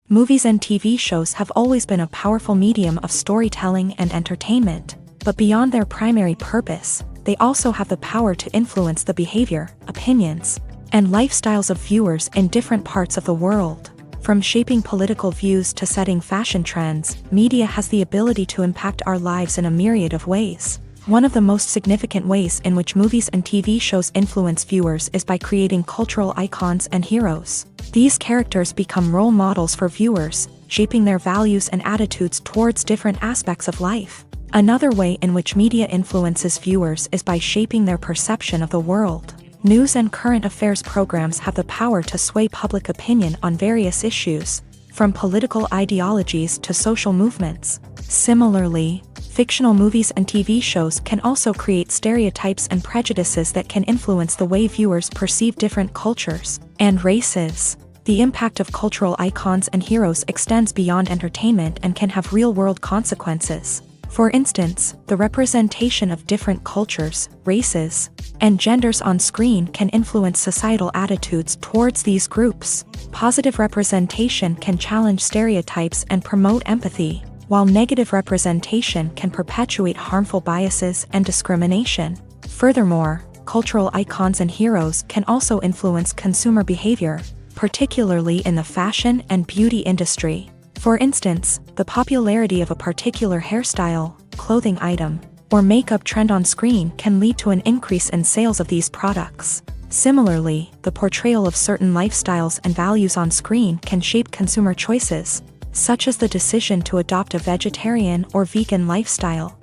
Movies and TV shows have always been a powerful medium of storytelling and entertainment, but beyond their primary purpose, they also have the power to influence the behavior, opinions, and lifestyles of viewers in different parts of the world. From shaping political views to setting fashion trends, media has the ability to impact our lives in a myriad of ways. One of the most significant ways in which movies and TV shows influence viewers is by creating cultural icons and heroes. These characters become role models for viewers, shaping their values and attitudes towards different aspects of life. Another way in which media influences viewers is by shaping their perception of the world. News and current affairs programs have the power to sway public opinion on various issues, from political ideologies to social movements. Similarly, Fictional movies and TV shows can also create stereotypes and prejudices that can influence the way viewers perceive different cultures and races. The impact of cultural icons and heroes extends beyond entertainment and can have real-world consequences. For instance, the representation of different cultures, races, and genders on screen can influence societal attitudes towards these groups. Positive representation can challenge stereotypes and promote empathy, while negative representation can perpetuate harmful biases and discrimination. Furthermore, cultural icons and heroes can also influence consumer behavior, particularly in the fashion and beauty industry. For instance, the popularity of a particular hairstyle, clothing item, or makeup trend on screen can lead to an increase in sales of these products. Similarly, the portrayal of certain lifestyles and values on screen can shape consumer choices, such as the decision to adopt a vegetarian or vegan lifestyle.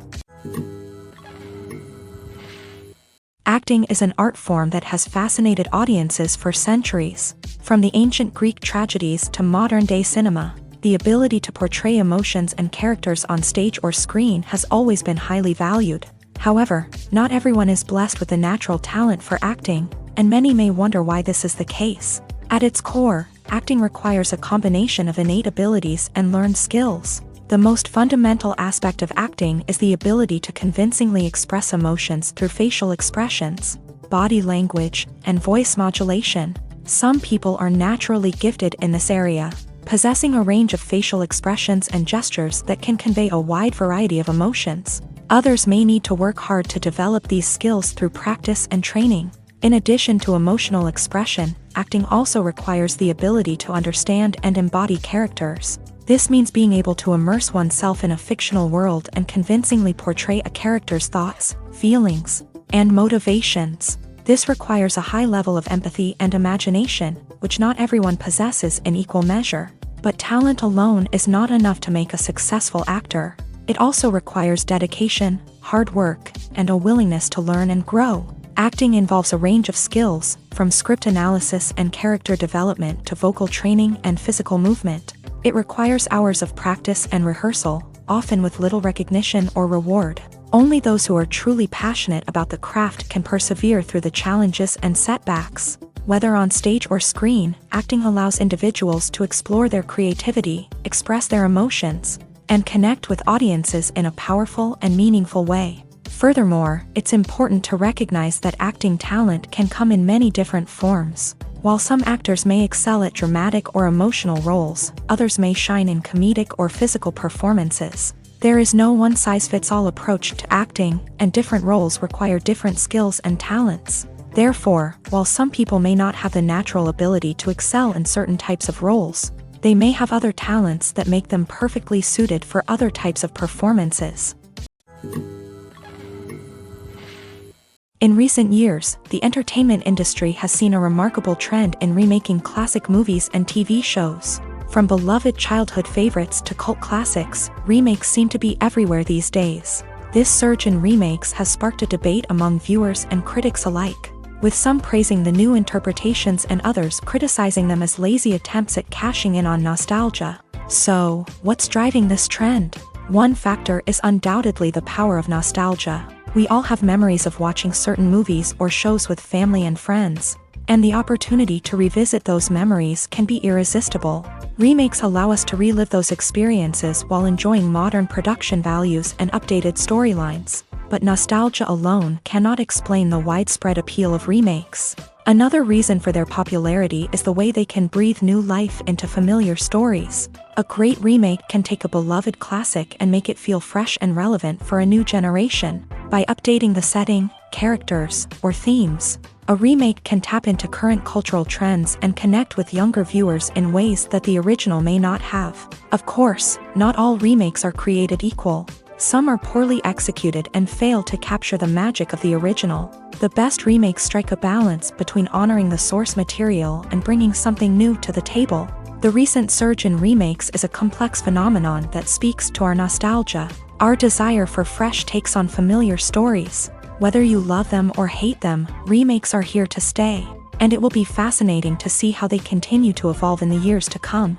Acting is an art form that has fascinated audiences for centuries. From the ancient Greek tragedies to modern-day cinema, the ability to portray emotions and characters on stage or screen has always been highly valued. However, not everyone is blessed with the natural talent for acting, and many may wonder why this is the case. At its core, acting requires a combination of innate abilities and learned skills. The most fundamental aspect of acting is the ability to convincingly express emotions through facial expressions, body language, and voice modulation. Some people are naturally gifted in this area, possessing a range of facial expressions and gestures that can convey a wide variety of emotions. Others may need to work hard to develop these skills through practice and training. In addition to emotional expression, acting also requires the ability to understand and embody characters. This means being able to immerse oneself in a fictional world and convincingly portray a character's thoughts, feelings, and motivations. This requires a high level of empathy and imagination, which not everyone possesses in equal measure. But talent alone is not enough to make a successful actor. It also requires dedication, hard work, and a willingness to learn and grow. Acting involves a range of skills, from script analysis and character development to vocal training and physical movement. It requires hours of practice and rehearsal, often with little recognition or reward. Only those who are truly passionate about the craft can persevere through the challenges and setbacks. Whether on stage or screen, acting allows individuals to explore their creativity, express their emotions, and connect with audiences in a powerful and meaningful way. Furthermore, it's important to recognize that acting talent can come in many different forms. While some actors may excel at dramatic or emotional roles, others may shine in comedic or physical performances. There is no one-size-fits-all approach to acting, and different roles require different skills and talents. Therefore, while some people may not have the natural ability to excel in certain types of roles, they may have other talents that make them perfectly suited for other types of performances. In recent years, the entertainment industry has seen a remarkable trend in remaking classic movies and TV shows. From beloved childhood favorites to cult classics, remakes seem to be everywhere these days. This surge in remakes has sparked a debate among viewers and critics alike, with some praising the new interpretations and others criticizing them as lazy attempts at cashing in on nostalgia. So, what's driving this trend? One factor is undoubtedly the power of nostalgia. We all have memories of watching certain movies or shows with family and friends, and the opportunity to revisit those memories can be irresistible. Remakes allow us to relive those experiences while enjoying modern production values and updated storylines. But nostalgia alone cannot explain the widespread appeal of remakes. Another reason for their popularity is the way they can breathe new life into familiar stories. A great remake can take a beloved classic and make it feel fresh and relevant for a new generation. By updating the setting, characters, or themes, a remake can tap into current cultural trends and connect with younger viewers in ways that the original may not have. Of course, not all remakes are created equal. Some are poorly executed and fail to capture the magic of the original. The best remakes strike a balance between honoring the source material and bringing something new to the table. The recent surge in remakes is a complex phenomenon that speaks to our nostalgia, our desire for fresh takes on familiar stories. Whether you love them or hate them, remakes are here to stay, and it will be fascinating to see how they continue to evolve in the years to come.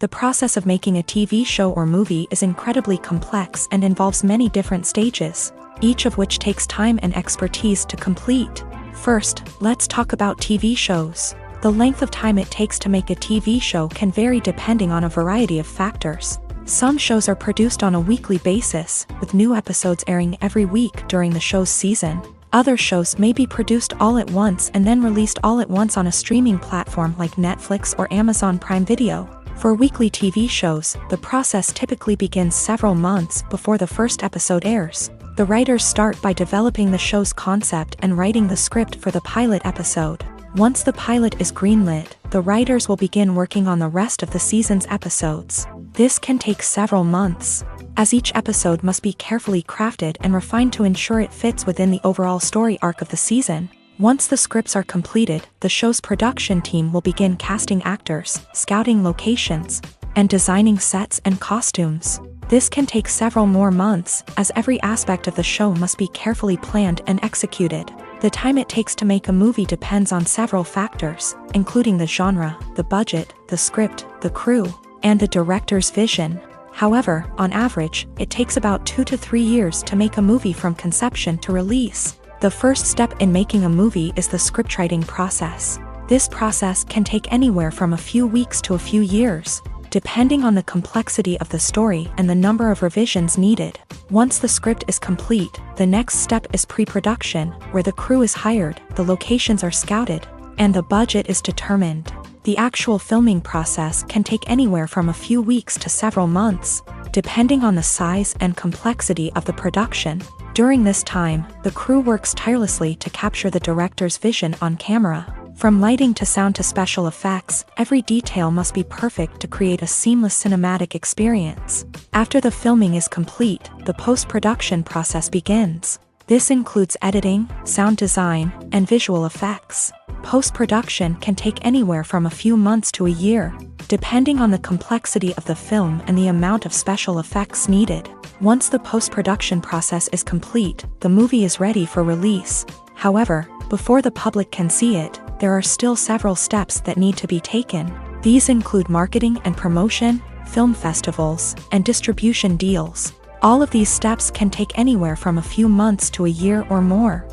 The process of making a TV show or movie is incredibly complex and involves many different stages, each of which takes time and expertise to complete. First, let's talk about TV shows. The length of time it takes to make a TV show can vary depending on a variety of factors. Some shows are produced on a weekly basis, with new episodes airing every week during the show's season. Other shows may be produced all at once and then released all at once on a streaming platform like Netflix or Amazon Prime Video. For weekly TV shows, the process typically begins several months before the first episode airs. The writers start by developing the show's concept and writing the script for the pilot episode. Once the pilot is greenlit, the writers will begin working on the rest of the season's episodes. This can take several months, as each episode must be carefully crafted and refined to ensure it fits within the overall story arc of the season. Once the scripts are completed, the show's production team will begin casting actors, scouting locations, and designing sets and costumes. This can take several more months, as every aspect of the show must be carefully planned and executed. The time it takes to make a movie depends on several factors, including the genre, the budget, the script, the crew, and the director's vision. However, on average, it takes about 2 to 3 years to make a movie from conception to release. The first step in making a movie is the scriptwriting process. This process can take anywhere from a few weeks to a few years, depending on the complexity of the story and the number of revisions needed. Once the script is complete, the next step is pre-production, where the crew is hired, the locations are scouted, and the budget is determined. The actual filming process can take anywhere from a few weeks to several months, depending on the size and complexity of the production. During this time, the crew works tirelessly to capture the director's vision on camera. From lighting to sound to special effects, every detail must be perfect to create a seamless cinematic experience. After the filming is complete, the post-production process begins. This includes editing, sound design, and visual effects. Post-production can take anywhere from a few months to a year, depending on the complexity of the film and the amount of special effects needed. Once the post-production process is complete, the movie is ready for release. However, before the public can see it, there are still several steps that need to be taken. These include marketing and promotion, film festivals, and distribution deals. All of these steps can take anywhere from a few months to a year or more.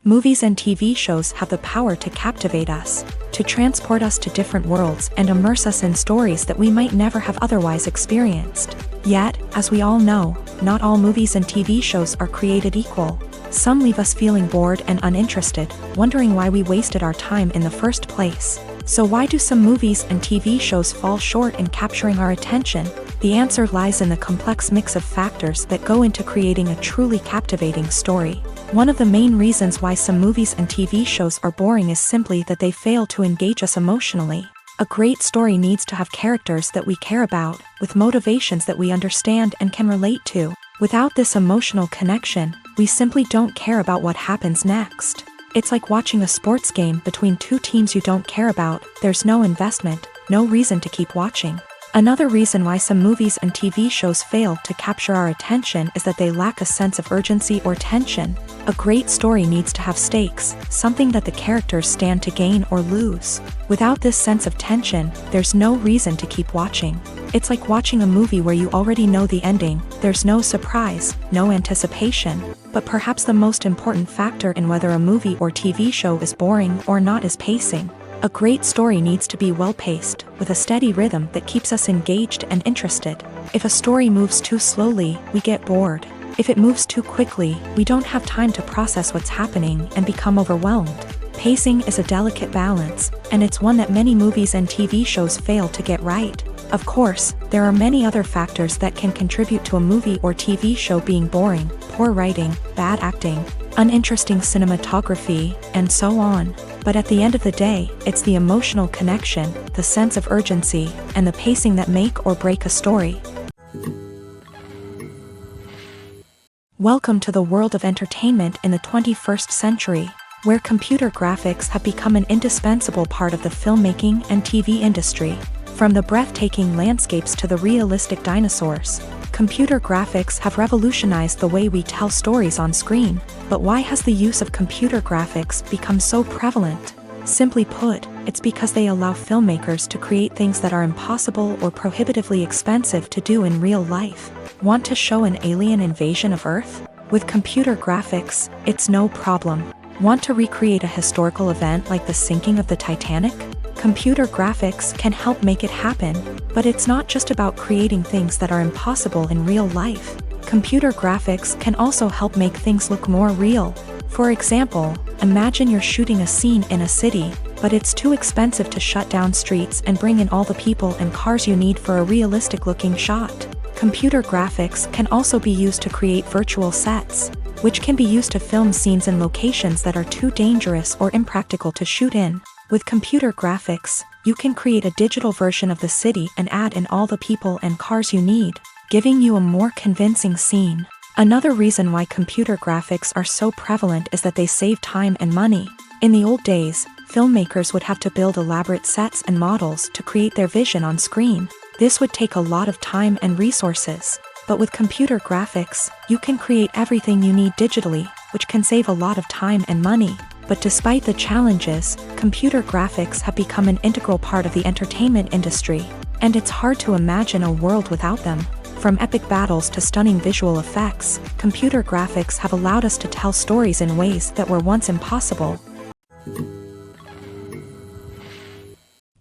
Movies and TV shows have the power to captivate us, to transport us to different worlds and immerse us in stories that we might never have otherwise experienced. Yet, as we all know, not all movies and TV shows are created equal. Some leave us feeling bored and uninterested, wondering why we wasted our time in the first place. So why do some movies and TV shows fall short in capturing our attention? The answer lies in the complex mix of factors that go into creating a truly captivating story. One of the main reasons why some movies and TV shows are boring is simply that they fail to engage us emotionally. A great story needs to have characters that we care about, with motivations that we understand and can relate to. Without this emotional connection, we simply don't care about what happens next. It's like watching a sports game between two teams you don't care about. There's no investment, no reason to keep watching. Another reason why some movies and TV shows fail to capture our attention is that they lack a sense of urgency or tension. A great story needs to have stakes, something that the characters stand to gain or lose. Without this sense of tension, there's no reason to keep watching. It's like watching a movie where you already know the ending. There's no surprise, no anticipation. But perhaps the most important factor in whether a movie or TV show is boring or not is pacing. A great story needs to be well-paced, with a steady rhythm that keeps us engaged and interested. If a story moves too slowly, we get bored. If it moves too quickly, we don't have time to process what's happening and become overwhelmed. Pacing is a delicate balance, and it's one that many movies and TV shows fail to get right. Of course, there are many other factors that can contribute to a movie or TV show being boring: poor writing, bad acting, uninteresting cinematography, and so on. But at the end of the day, it's the emotional connection, the sense of urgency, and the pacing that make or break a story. Welcome to the world of entertainment in the 21st century, where computer graphics have become an indispensable part of the filmmaking and TV industry. From the breathtaking landscapes to the realistic dinosaurs, computer graphics have revolutionized the way we tell stories on screen. But why has the use of computer graphics become so prevalent? Simply put, it's because they allow filmmakers to create things that are impossible or prohibitively expensive to do in real life. Want to show an alien invasion of Earth? With computer graphics, it's no problem. Want to recreate a historical event like the sinking of the Titanic? Computer graphics can help make it happen, but it's not just about creating things that are impossible in real life. Computer graphics can also help make things look more real. For example, imagine you're shooting a scene in a city, but it's too expensive to shut down streets and bring in all the people and cars you need for a realistic-looking shot. Computer graphics can also be used to create virtual sets, which can be used to film scenes in locations that are too dangerous or impractical to shoot in. With computer graphics, you can create a digital version of the city and add in all the people and cars you need, giving you a more convincing scene. Another reason why computer graphics are so prevalent is that they save time and money. In the old days, filmmakers would have to build elaborate sets and models to create their vision on screen. This would take a lot of time and resources. But with computer graphics, you can create everything you need digitally, which can save a lot of time and money. But despite the challenges, computer graphics have become an integral part of the entertainment industry, and it's hard to imagine a world without them. From epic battles to stunning visual effects, computer graphics have allowed us to tell stories in ways that were once impossible.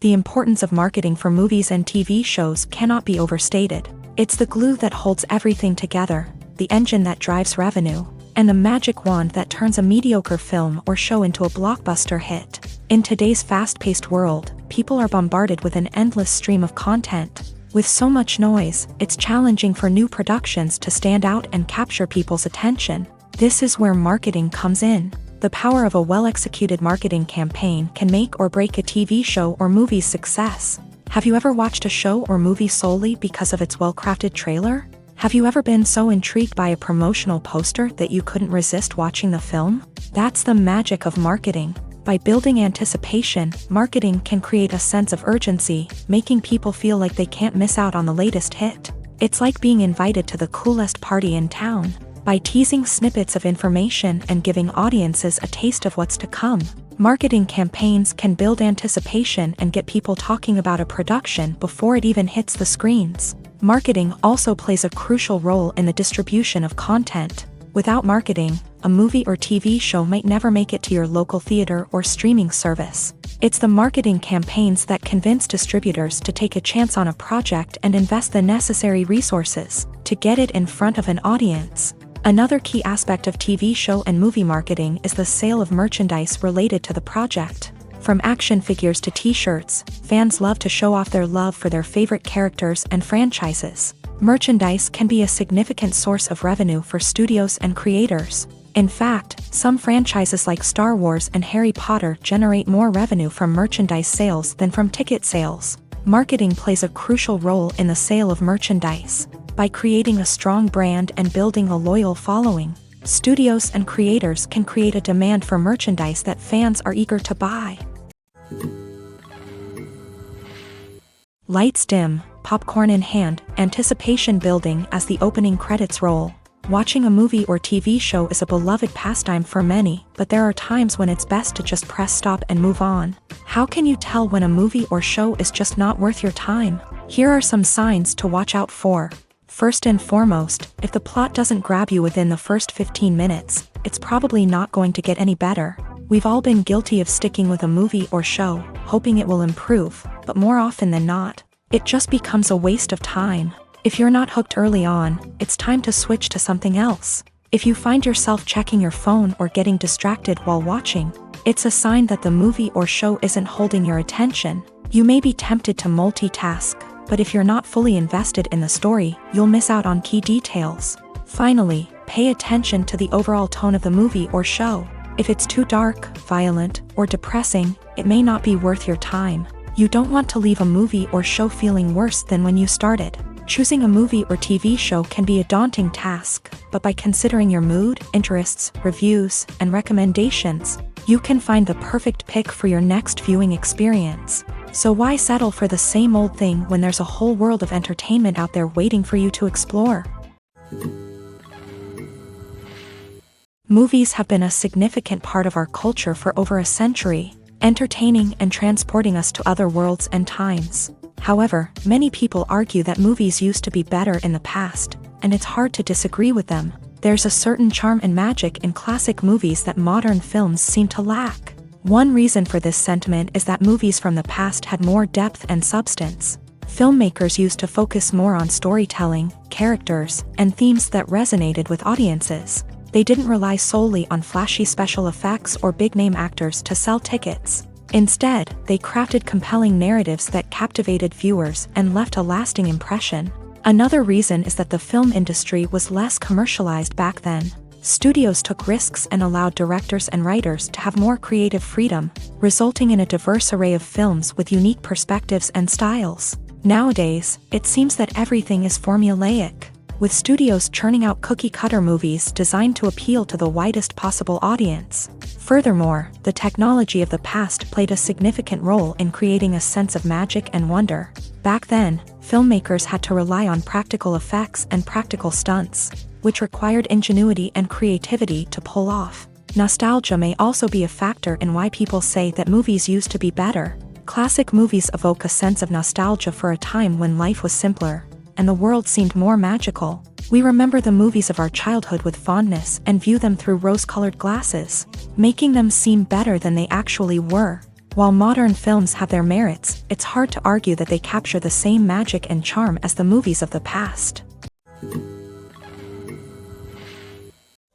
The importance of marketing for movies and TV shows cannot be overstated. It's the glue that holds everything together, the engine that drives revenue, and the magic wand that turns a mediocre film or show into a blockbuster hit. In today's fast-paced world, people are bombarded with an endless stream of content. With so much noise, it's challenging for new productions to stand out and capture people's attention. This is where marketing comes in. The power of a well-executed marketing campaign can make or break a TV show or movie's success. Have you ever watched a show or movie solely because of its well-crafted trailer? Have you ever been so intrigued by a promotional poster that you couldn't resist watching the film? That's the magic of marketing. By building anticipation, marketing can create a sense of urgency, making people feel like they can't miss out on the latest hit. It's like being invited to the coolest party in town. By teasing snippets of information and giving audiences a taste of what's to come, marketing campaigns can build anticipation and get people talking about a production before it even hits the screens. Marketing also plays a crucial role in the distribution of content. Without marketing, a movie or TV show might never make it to your local theater or streaming service. It's the marketing campaigns that convince distributors to take a chance on a project and invest the necessary resources to get it in front of an audience. Another key aspect of TV show and movie marketing is the sale of merchandise related to the project. From action figures to t-shirts, fans love to show off their love for their favorite characters and franchises. Merchandise can be a significant source of revenue for studios and creators. In fact, some franchises like Star Wars and Harry Potter generate more revenue from merchandise sales than from ticket sales. Marketing plays a crucial role in the sale of merchandise. By creating a strong brand and building a loyal following, studios and creators can create a demand for merchandise that fans are eager to buy. Lights dim, popcorn in hand, anticipation building as the opening credits roll. Watching a movie or TV show is a beloved pastime for many, but there are times when it's best to just press stop and move on. How can you tell when a movie or show is just not worth your time? Here are some signs to watch out for. First and foremost, if the plot doesn't grab you within the first 15 minutes, it's probably not going to get any better. We've all been guilty of sticking with a movie or show, hoping it will improve, but more often than not, it just becomes a waste of time. If you're not hooked early on, it's time to switch to something else. If you find yourself checking your phone or getting distracted while watching, it's a sign that the movie or show isn't holding your attention. You may be tempted to multitask, but if you're not fully invested in the story, you'll miss out on key details. Finally, pay attention to the overall tone of the movie or show. If it's too dark, violent, or depressing, it may not be worth your time. You don't want to leave a movie or show feeling worse than when you started. Choosing a movie or TV show can be a daunting task, but by considering your mood, interests, reviews, and recommendations, you can find the perfect pick for your next viewing experience. So why settle for the same old thing when there's a whole world of entertainment out there waiting for you to explore? Movies have been a significant part of our culture for over a century. entertaining and transporting us to other worlds and times. However, many people argue that movies used to be better in the past, and it's hard to disagree with them. There's a certain charm and magic in classic movies that modern films seem to lack. One reason for this sentiment is that movies from the past had more depth and substance. Filmmakers used to focus more on storytelling, characters, and themes that resonated with audiences. They didn't rely solely on flashy special effects or big-name actors to sell tickets. Instead, they crafted compelling narratives that captivated viewers and left a lasting impression. Another reason is that the film industry was less commercialized back then. Studios took risks and allowed directors and writers to have more creative freedom, resulting in a diverse array of films with unique perspectives and styles. Nowadays, it seems that everything is formulaic, with studios churning out cookie-cutter movies designed to appeal to the widest possible audience. Furthermore, the technology of the past played a significant role in creating a sense of magic and wonder. Back then, filmmakers had to rely on practical effects and practical stunts, which required ingenuity and creativity to pull off. Nostalgia may also be a factor in why people say that movies used to be better. Classic movies evoke a sense of nostalgia for a time when life was simpler, and the world seemed more magical. We remember the movies of our childhood with fondness and view them through rose-colored glasses, making them seem better than they actually were. While modern films have their merits, it's hard to argue that they capture the same magic and charm as the movies of the past.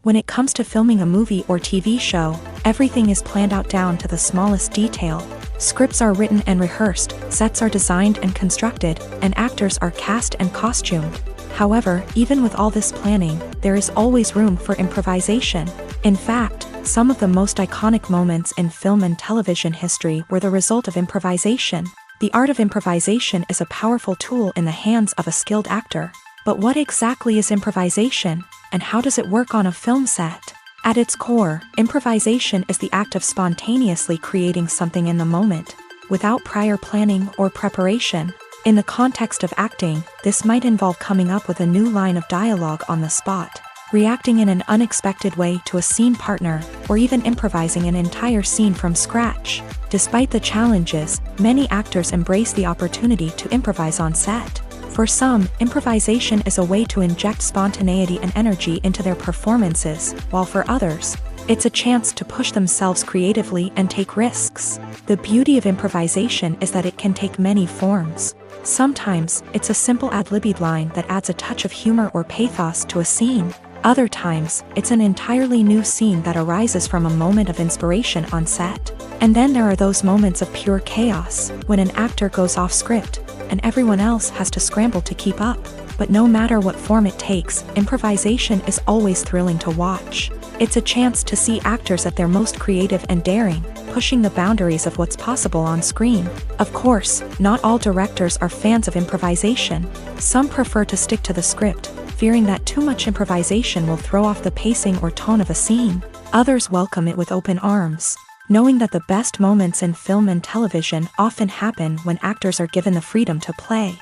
When it comes to filming a movie or TV show, everything is planned out down to the smallest detail. Scripts are written and rehearsed, sets are designed and constructed, and actors are cast and costumed. However, even with all this planning, there is always room for improvisation. In fact, some of the most iconic moments in film and television history were the result of improvisation. The art of improvisation is a powerful tool in the hands of a skilled actor. But what exactly is improvisation, and how does it work on a film set? At its core, improvisation is the act of spontaneously creating something in the moment, without prior planning or preparation. In the context of acting, this might involve coming up with a new line of dialogue on the spot, reacting in an unexpected way to a scene partner, or even improvising an entire scene from scratch. Despite the challenges, many actors embrace the opportunity to improvise on set. For some, improvisation is a way to inject spontaneity and energy into their performances, while for others, it's a chance to push themselves creatively and take risks. The beauty of improvisation is that it can take many forms. Sometimes, it's a simple ad-libbed line that adds a touch of humor or pathos to a scene. Other times, it's an entirely new scene that arises from a moment of inspiration on set. And then there are those moments of pure chaos, when an actor goes off script, and everyone else has to scramble to keep up. But no matter what form it takes, improvisation is always thrilling to watch. It's a chance to see actors at their most creative and daring, pushing the boundaries of what's possible on screen. Of course, not all directors are fans of improvisation. Some prefer to stick to the script, fearing that too much improvisation will throw off the pacing or tone of a scene. Others welcome it with open arms, knowing that the best moments in film and television often happen when actors are given the freedom to play.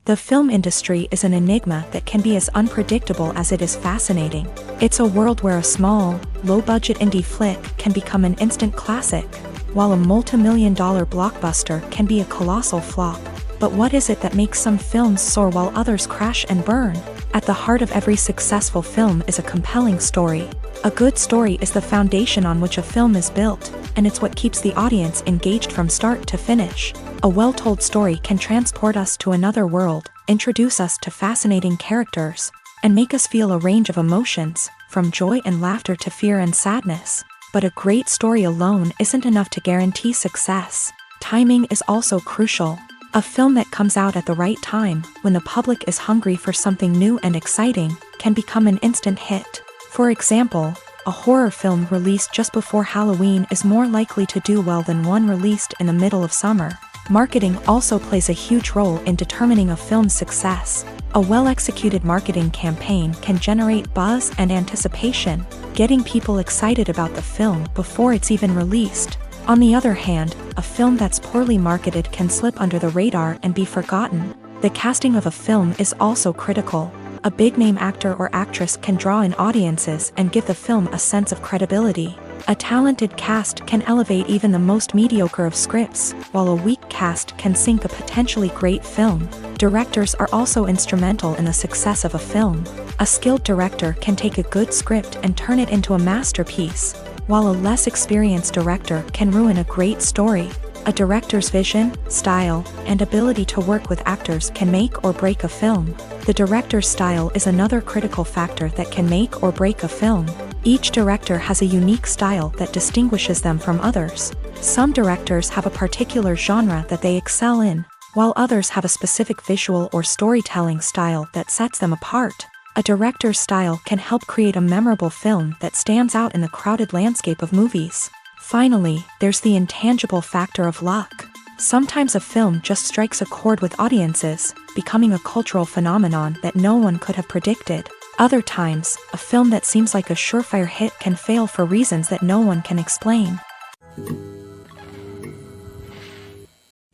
The film industry is an enigma that can be as unpredictable as it is fascinating. It's a world where a small, low-budget indie flick can become an instant classic, while a multi-million-dollar blockbuster can be a colossal flop. But what is it that makes some films soar while others crash and burn? At the heart of every successful film is a compelling story. A good story is the foundation on which a film is built, and it's what keeps the audience engaged from start to finish. A well-told story can transport us to another world, introduce us to fascinating characters, and make us feel a range of emotions, from joy and laughter to fear and sadness. But a great story alone isn't enough to guarantee success. Timing is also crucial. A film that comes out at the right time, when the public is hungry for something new and exciting, can become an instant hit. For example, a horror film released just before Halloween is more likely to do well than one released in the middle of summer. Marketing also plays a huge role in determining a film's success. A well-executed marketing campaign can generate buzz and anticipation, getting people excited about the film before it's even released. On the other hand, a film that's poorly marketed can slip under the radar and be forgotten. The casting of a film is also critical. A big-name actor or actress can draw in audiences and give the film a sense of credibility. A talented cast can elevate even the most mediocre of scripts, while a weak cast can sink a potentially great film. Directors are also instrumental in the success of a film. A skilled director can take a good script and turn it into a masterpiece, while a less experienced director can ruin a great story. A director's vision, style, and ability to work with actors can make or break a film. The director's style is another critical factor that can make or break a film. Each director has a unique style that distinguishes them from others. Some directors have a particular genre that they excel in, while others have a specific visual or storytelling style that sets them apart. A director's style can help create a memorable film that stands out in the crowded landscape of movies. Finally, there's the intangible factor of luck. Sometimes a film just strikes a chord with audiences, becoming a cultural phenomenon that no one could have predicted. Other times, a film that seems like a surefire hit can fail for reasons that no one can explain.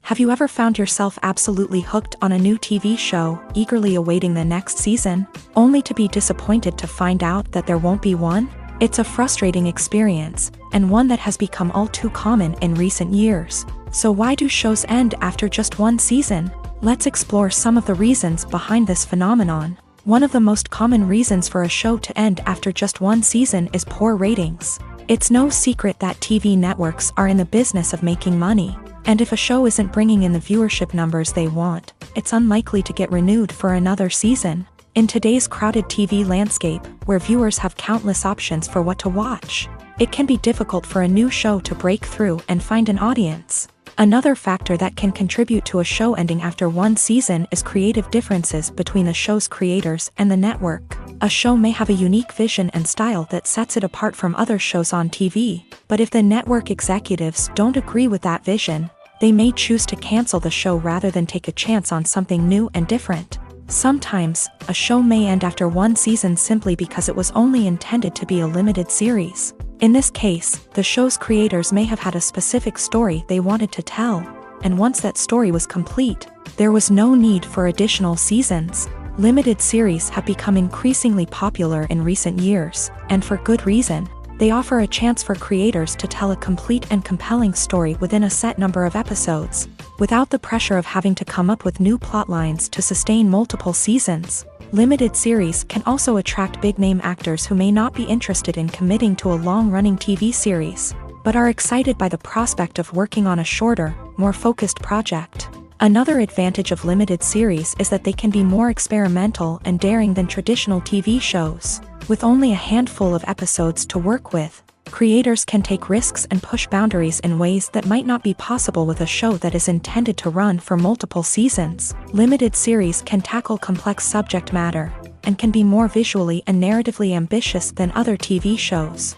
Have you ever found yourself absolutely hooked on a new TV show, eagerly awaiting the next season, only to be disappointed to find out that there won't be one? It's a frustrating experience, and one that has become all too common in recent years. So why do shows end after just one season? Let's explore some of the reasons behind this phenomenon. One of the most common reasons for a show to end after just one season is poor ratings. It's no secret that TV networks are in the business of making money, and if a show isn't bringing in the viewership numbers they want, it's unlikely to get renewed for another season. In today's crowded TV landscape, where viewers have countless options for what to watch, it can be difficult for a new show to break through and find an audience. Another factor that can contribute to a show ending after one season is creative differences between the show's creators and the network. A show may have a unique vision and style that sets it apart from other shows on TV, but if the network executives don't agree with that vision, they may choose to cancel the show rather than take a chance on something new and different. Sometimes, a show may end after one season simply because it was only intended to be a limited series. In this case, the show's creators may have had a specific story they wanted to tell, and once that story was complete, there was no need for additional seasons. Limited series have become increasingly popular in recent years, and for good reason. They offer a chance for creators to tell a complete and compelling story within a set number of episodes, without the pressure of having to come up with new plotlines to sustain multiple seasons. Limited series can also attract big-name actors who may not be interested in committing to a long-running TV series, but are excited by the prospect of working on a shorter, more focused project. Another advantage of limited series is that they can be more experimental and daring than traditional TV shows. With only a handful of episodes to work with, creators can take risks and push boundaries in ways that might not be possible with a show that is intended to run for multiple seasons. Limited series can tackle complex subject matter, and can be more visually and narratively ambitious than other TV shows.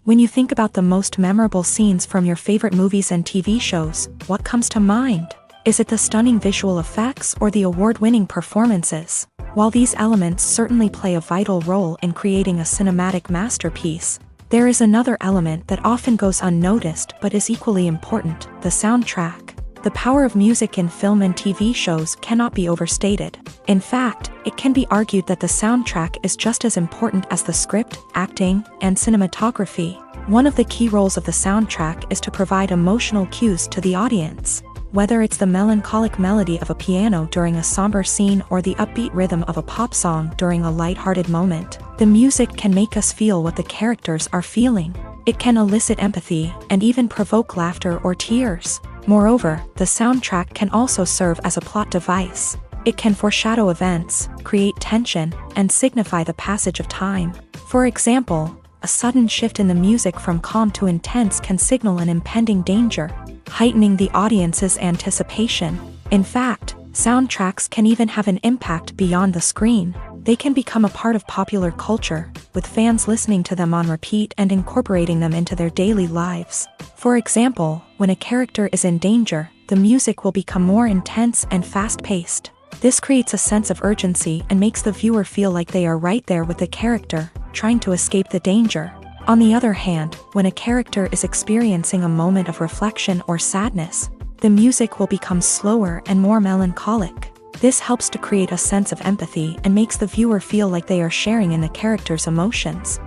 When you think about the most memorable scenes from your favorite movies and TV shows, what comes to mind? Is it the stunning visual effects or the award-winning performances? While these elements certainly play a vital role in creating a cinematic masterpiece, there is another element that often goes unnoticed but is equally important: the soundtrack. The power of music in film and TV shows cannot be overstated. In fact, it can be argued that the soundtrack is just as important as the script, acting, and cinematography. One of the key roles of the soundtrack is to provide emotional cues to the audience. Whether it's the melancholic melody of a piano during a somber scene or the upbeat rhythm of a pop song during a light-hearted moment, the music can make us feel what the characters are feeling. It can elicit empathy and even provoke laughter or tears. Moreover, the soundtrack can also serve as a plot device. It can foreshadow events, create tension, and signify the passage of time. For example, a sudden shift in the music from calm to intense can signal an impending danger, heightening the audience's anticipation. In fact, soundtracks can even have an impact beyond the screen. They can become a part of popular culture, with fans listening to them on repeat and incorporating them into their daily lives. For example, when a character is in danger, the music will become more intense and fast-paced. This creates a sense of urgency and makes the viewer feel like they are right there with the character, trying to escape the danger. On the other hand, when a character is experiencing a moment of reflection or sadness, the music will become slower and more melancholic. This helps to create a sense of empathy and makes the viewer feel like they are sharing in the character's emotions.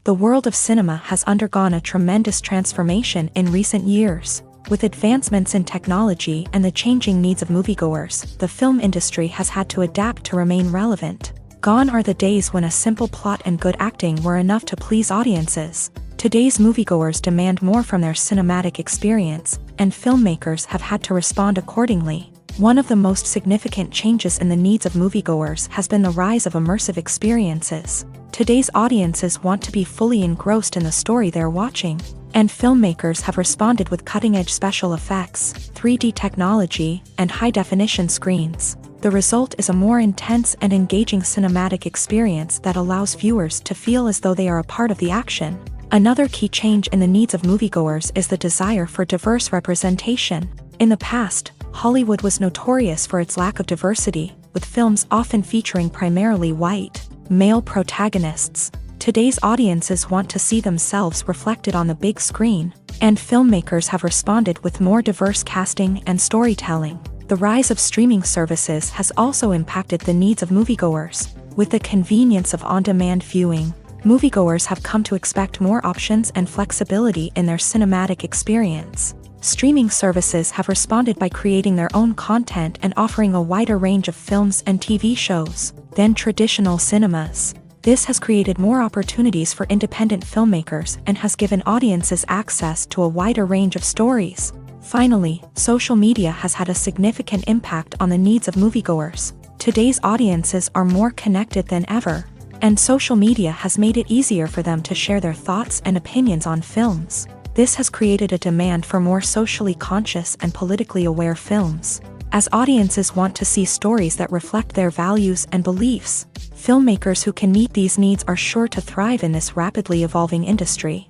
The world of cinema has undergone a tremendous transformation in recent years. With advancements in technology and the changing needs of moviegoers, the film industry has had to adapt to remain relevant. Gone are the days when a simple plot and good acting were enough to please audiences. Today's moviegoers demand more from their cinematic experience, and filmmakers have had to respond accordingly. One of the most significant changes in the needs of moviegoers has been the rise of immersive experiences. Today's audiences want to be fully engrossed in the story they're watching, and filmmakers have responded with cutting-edge special effects, 3D technology, and high-definition screens. The result is a more intense and engaging cinematic experience that allows viewers to feel as though they are a part of the action. Another key change in the needs of moviegoers is the desire for diverse representation. In the past, Hollywood was notorious for its lack of diversity, with films often featuring primarily white, male protagonists. Today's audiences want to see themselves reflected on the big screen, and filmmakers have responded with more diverse casting and storytelling. The rise of streaming services has also impacted the needs of moviegoers. With the convenience of on-demand viewing, moviegoers have come to expect more options and flexibility in their cinematic experience. Streaming services have responded by creating their own content and offering a wider range of films and TV shows than traditional cinemas. This has created more opportunities for independent filmmakers and has given audiences access to a wider range of stories. Finally, social media has had a significant impact on the needs of moviegoers. Today's audiences are more connected than ever, and social media has made it easier for them to share their thoughts and opinions on films. This has created a demand for more socially conscious and politically aware films. As audiences want to see stories that reflect their values and beliefs, filmmakers who can meet these needs are sure to thrive in this rapidly evolving industry.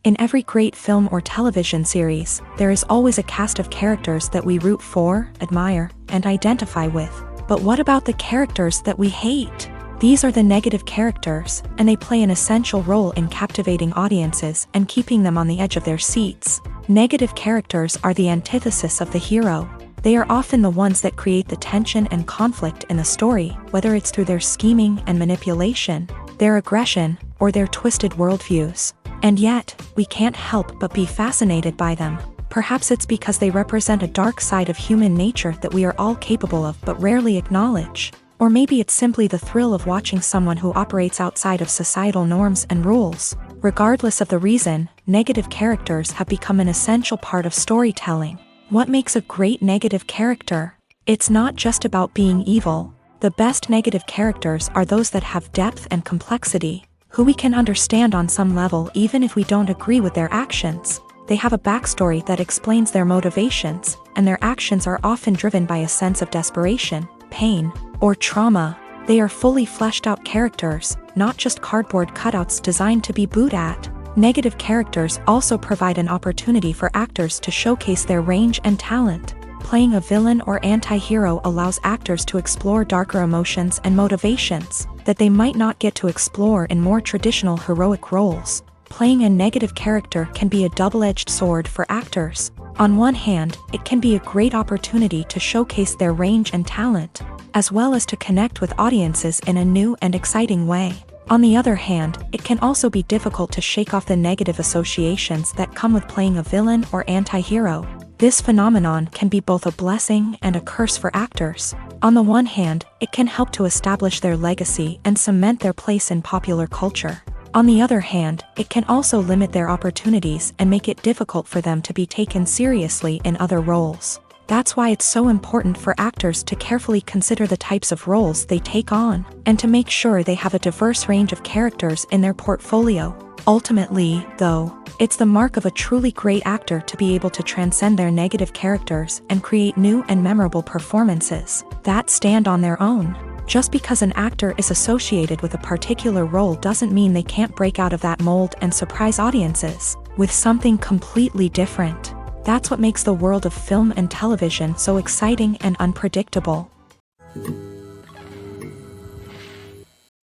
In every great film or television series, there is always a cast of characters that we root for, admire, and identify with. But what about the characters that we hate? These are the negative characters, and they play an essential role in captivating audiences and keeping them on the edge of their seats. Negative characters are the antithesis of the hero. They are often the ones that create the tension and conflict in the story, whether it's through their scheming and manipulation, their aggression, or their twisted worldviews. And yet, we can't help but be fascinated by them. Perhaps it's because they represent a dark side of human nature that we are all capable of but rarely acknowledge. Or maybe it's simply the thrill of watching someone who operates outside of societal norms and rules. Regardless of the reason, negative characters have become an essential part of storytelling. What makes a great negative character? It's not just about being evil. The best negative characters are those that have depth and complexity, who we can understand on some level even if we don't agree with their actions. They have a backstory that explains their motivations, and their actions are often driven by a sense of desperation, pain, or trauma. They are fully fleshed out characters, not just cardboard cutouts designed to be booed at. Negative characters also provide an opportunity for actors to showcase their range and talent. Playing a villain or anti-hero allows actors to explore darker emotions and motivations that they might not get to explore in more traditional heroic roles. Playing a negative character can be a double-edged sword for actors. On one hand, it can be a great opportunity to showcase their range and talent, as well as to connect with audiences in a new and exciting way. On the other hand, it can also be difficult to shake off the negative associations that come with playing a villain or anti-hero. This phenomenon can be both a blessing and a curse for actors. On the one hand, it can help to establish their legacy and cement their place in popular culture. On the other hand, it can also limit their opportunities and make it difficult for them to be taken seriously in other roles. That's why it's so important for actors to carefully consider the types of roles they take on, and to make sure they have a diverse range of characters in their portfolio. Ultimately, though, it's the mark of a truly great actor to be able to transcend their negative characters and create new and memorable performances that stand on their own. Just because an actor is associated with a particular role doesn't mean they can't break out of that mold and surprise audiences with something completely different. That's what makes the world of film and television so exciting and unpredictable.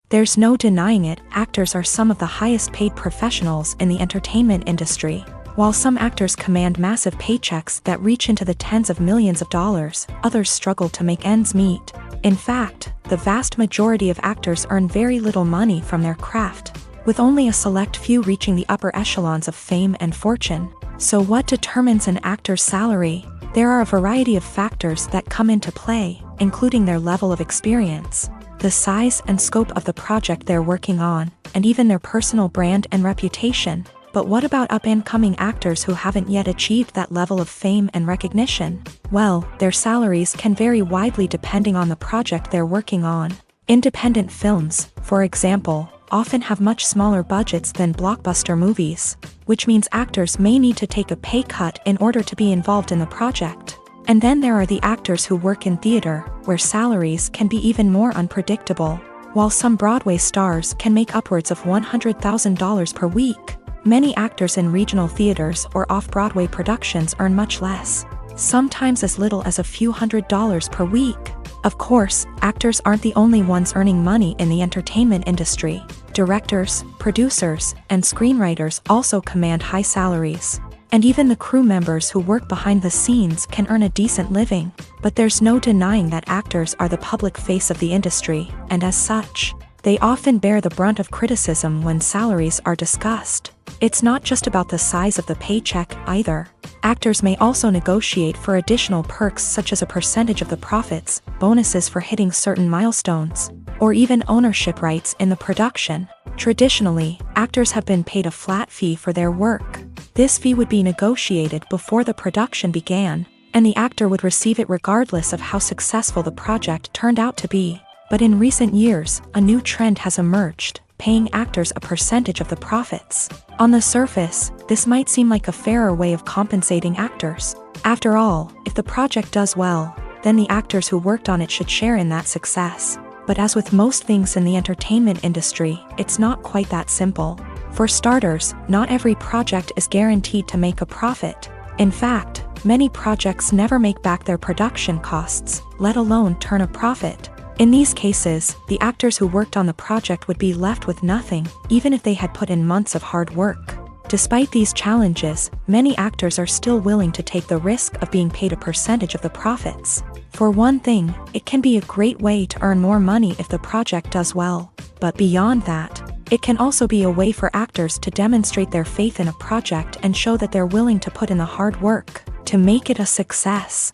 There's no denying it, actors are some of the highest paid professionals in the entertainment industry. While some actors command massive paychecks that reach into the tens of millions of dollars, others struggle to make ends meet. In fact, the vast majority of actors earn very little money from their craft, with only a select few reaching the upper echelons of fame and fortune. So what determines an actor's salary? There are a variety of factors that come into play, including their level of experience, the size and scope of the project they're working on, and even their personal brand and reputation. But what about up-and-coming actors who haven't yet achieved that level of fame and recognition? Well, their salaries can vary widely depending on the project they're working on. Independent films, for example, often have much smaller budgets than blockbuster movies, which means actors may need to take a pay cut in order to be involved in the project. And then there are the actors who work in theater, where salaries can be even more unpredictable. While some Broadway stars can make upwards of $100,000 per week, many actors in regional theaters or off-Broadway productions earn much less, sometimes as little as a few $100s per week. Of course, actors aren't the only ones earning money in the entertainment industry. Directors, producers, and screenwriters also command high salaries. And even the crew members who work behind the scenes can earn a decent living. But there's no denying that actors are the public face of the industry, and as such, they often bear the brunt of criticism when salaries are discussed. It's not just about the size of the paycheck either. Actors may also negotiate for additional perks such as a percentage of the profits, bonuses for hitting certain milestones, or even ownership rights in the production. Traditionally, actors have been paid a flat fee for their work. This fee would be negotiated before the production began, and the actor would receive it regardless of how successful the project turned out to be. But in recent years, a new trend has emerged, paying actors a percentage of the profits. On the surface, this might seem like a fairer way of compensating actors. After all, if the project does well, then the actors who worked on it should share in that success. But as with most things in the entertainment industry, it's not quite that simple. For starters, not every project is guaranteed to make a profit. In fact, many projects never make back their production costs, let alone turn a profit. In these cases, the actors who worked on the project would be left with nothing, even if they had put in months of hard work. Despite these challenges, many actors are still willing to take the risk of being paid a percentage of the profits. For one thing, it can be a great way to earn more money if the project does well. But beyond that, it can also be a way for actors to demonstrate their faith in a project and show that they're willing to put in the hard work to make it a success.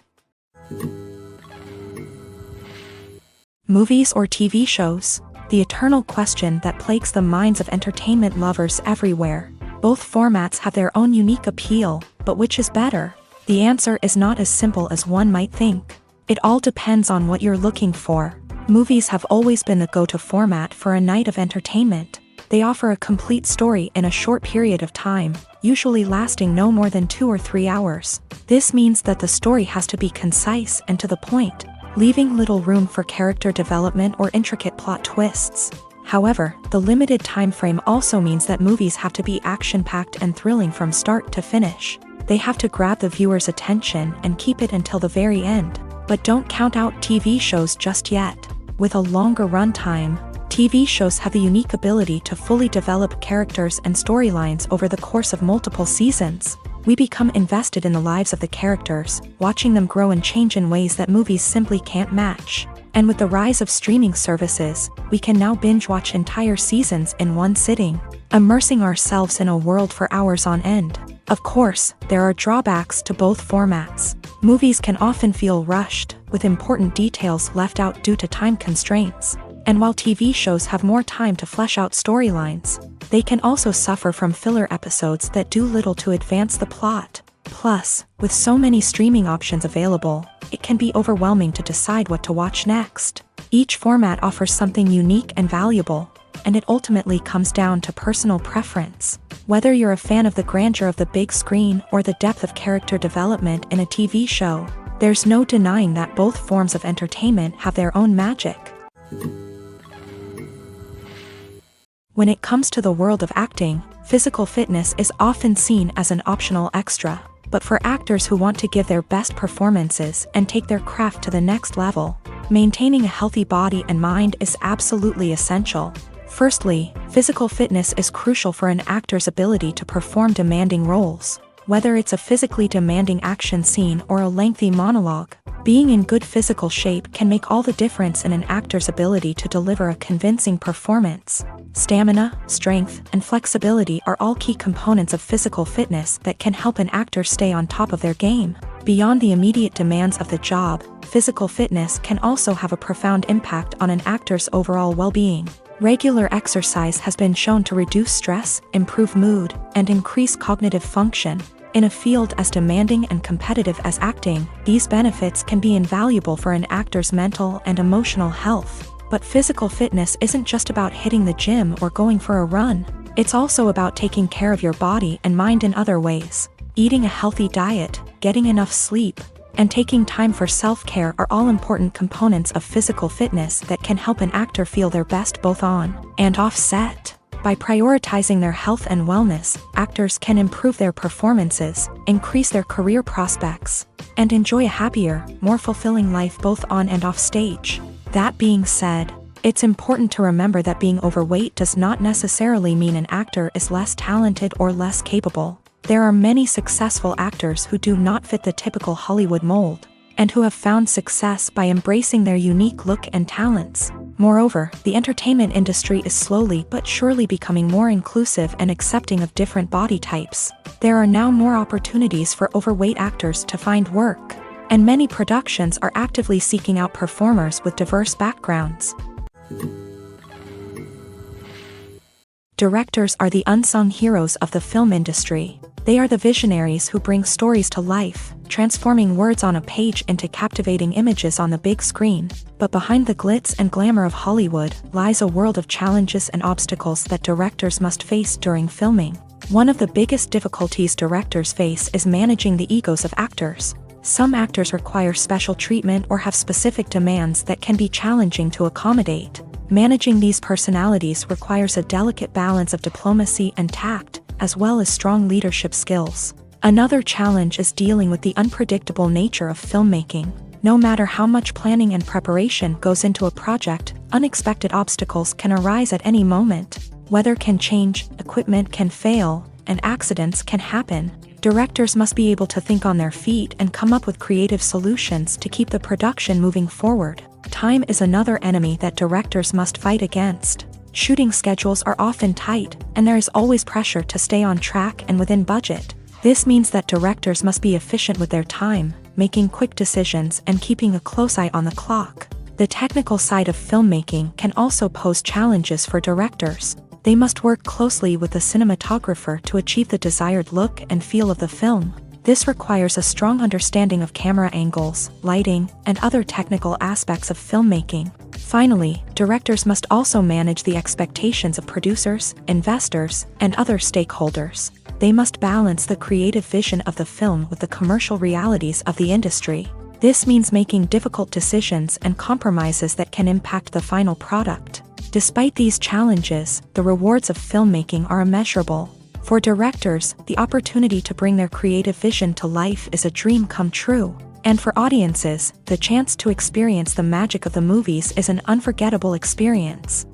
Movies or TV shows? The eternal question that plagues the minds of entertainment lovers everywhere. Both formats have their own unique appeal, but which is better? The answer is not as simple as one might think. It all depends on what you're looking for. Movies have always been the go-to format for a night of entertainment. They offer a complete story in a short period of time, usually lasting no more than 2 or 3 hours. This means that the story has to be concise and to the point, leaving little room for character development or intricate plot twists. However, the limited time frame also means that movies have to be action-packed and thrilling from start to finish. They have to grab the viewer's attention and keep it until the very end. But don't count out TV shows just yet. With a longer runtime, TV shows have the unique ability to fully develop characters and storylines over the course of multiple seasons. We become invested in the lives of the characters, watching them grow and change in ways that movies simply can't match. And with the rise of streaming services, we can now binge-watch entire seasons in one sitting, immersing ourselves in a world for hours on end. Of course, there are drawbacks to both formats. Movies can often feel rushed, with important details left out due to time constraints. And while TV shows have more time to flesh out storylines, they can also suffer from filler episodes that do little to advance the plot. Plus, with so many streaming options available, it can be overwhelming to decide what to watch next. Each format offers something unique and valuable, and it ultimately comes down to personal preference. Whether you're a fan of the grandeur of the big screen or the depth of character development in a TV show, there's no denying that both forms of entertainment have their own magic. When it comes to the world of acting, physical fitness is often seen as an optional extra. But for actors who want to give their best performances and take their craft to the next level, maintaining a healthy body and mind is absolutely essential. Firstly, physical fitness is crucial for an actor's ability to perform demanding roles. Whether it's a physically demanding action scene or a lengthy monologue, being in good physical shape can make all the difference in an actor's ability to deliver a convincing performance. Stamina, strength, and flexibility are all key components of physical fitness that can help an actor stay on top of their game. Beyond the immediate demands of the job, physical fitness can also have a profound impact on an actor's overall well-being. Regular exercise has been shown to reduce stress, improve mood, and increase cognitive function. In a field as demanding and competitive as acting, these benefits can be invaluable for an actor's mental and emotional health. But physical fitness isn't just about hitting the gym or going for a run. It's also about taking care of your body and mind in other ways. Eating a healthy diet, getting enough sleep, and taking time for self-care are all important components of physical fitness that can help an actor feel their best both on and off set. By prioritizing their health and wellness, actors can improve their performances, increase their career prospects, and enjoy a happier, more fulfilling life both on and off stage. That being said, it's important to remember that being overweight does not necessarily mean an actor is less talented or less capable. There are many successful actors who do not fit the typical Hollywood mold, and who have found success by embracing their unique look and talents. Moreover, the entertainment industry is slowly but surely becoming more inclusive and accepting of different body types. There are now more opportunities for overweight actors to find work, and many productions are actively seeking out performers with diverse backgrounds. Directors are the unsung heroes of the film industry. They are the visionaries who bring stories to life, transforming words on a page into captivating images on the big screen. But behind the glitz and glamour of Hollywood lies a world of challenges and obstacles that directors must face during filming. One of the biggest difficulties directors face is managing the egos of actors. Some actors require special treatment or have specific demands that can be challenging to accommodate. Managing these personalities requires a delicate balance of diplomacy and tact, as well as strong leadership skills. Another challenge is dealing with the unpredictable nature of filmmaking. No matter how much planning and preparation goes into a project, unexpected obstacles can arise at any moment. Weather can change, equipment can fail, and accidents can happen. Directors must be able to think on their feet and come up with creative solutions to keep the production moving forward. Time is another enemy that directors must fight against. Shooting schedules are often tight, and there is always pressure to stay on track and within budget. This means that directors must be efficient with their time, making quick decisions and keeping a close eye on the clock. The technical side of filmmaking can also pose challenges for directors. They must work closely with the cinematographer to achieve the desired look and feel of the film. This requires a strong understanding of camera angles, lighting, and other technical aspects of filmmaking. Finally, directors must also manage the expectations of producers, investors, and other stakeholders. They must balance the creative vision of the film with the commercial realities of the industry. This means making difficult decisions and compromises that can impact the final product. Despite these challenges, the rewards of filmmaking are immeasurable. For directors, the opportunity to bring their creative vision to life is a dream come true. And for audiences, the chance to experience the magic of the movies is an unforgettable experience.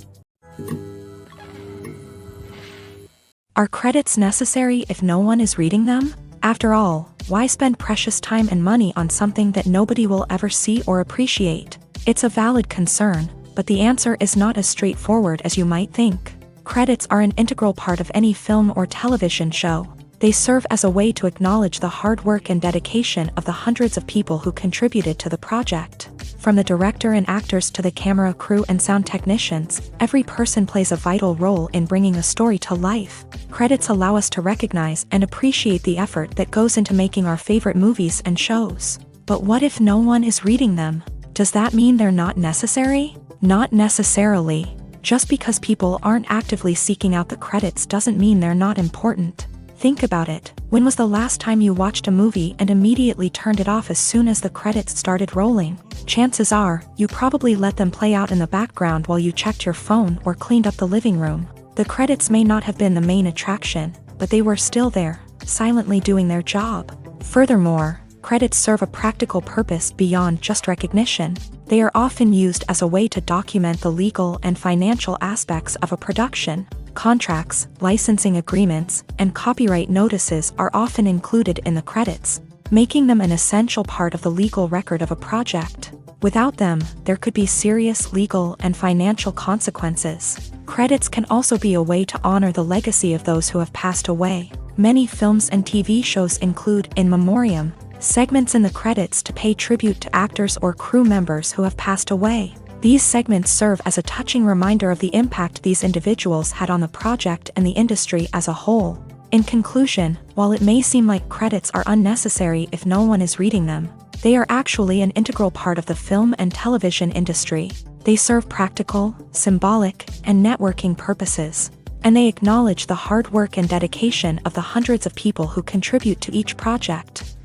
Are credits necessary if no one is reading them? After all, why spend precious time and money on something that nobody will ever see or appreciate? It's a valid concern, but the answer is not as straightforward as you might think. Credits are an integral part of any film or television show. They serve as a way to acknowledge the hard work and dedication of the hundreds of people who contributed to the project. From the director and actors to the camera crew and sound technicians, every person plays a vital role in bringing a story to life. Credits allow us to recognize and appreciate the effort that goes into making our favorite movies and shows. But what if no one is reading them? Does that mean they're not necessary? Not necessarily. Just because people aren't actively seeking out the credits doesn't mean they're not important. Think about it. When was the last time you watched a movie and immediately turned it off as soon as the credits started rolling? Chances are, you probably let them play out in the background while you checked your phone or cleaned up the living room. The credits may not have been the main attraction, but they were still there, silently doing their job. Furthermore, credits serve a practical purpose beyond just recognition. They are often used as a way to document the legal and financial aspects of a production. Contracts, licensing agreements, and copyright notices are often included in the credits, making them an essential part of the legal record of a project. Without them, there could be serious legal and financial consequences. Credits can also be a way to honor the legacy of those who have passed away. Many films and TV shows include in memoriam segments in the credits to pay tribute to actors or crew members who have passed away. These segments serve as a touching reminder of the impact these individuals had on the project and the industry as a whole. In conclusion, while it may seem like credits are unnecessary if no one is reading them, they are actually an integral part of the film and television industry. They serve practical, symbolic, and networking purposes, and they acknowledge the hard work and dedication of the hundreds of people who contribute to each project.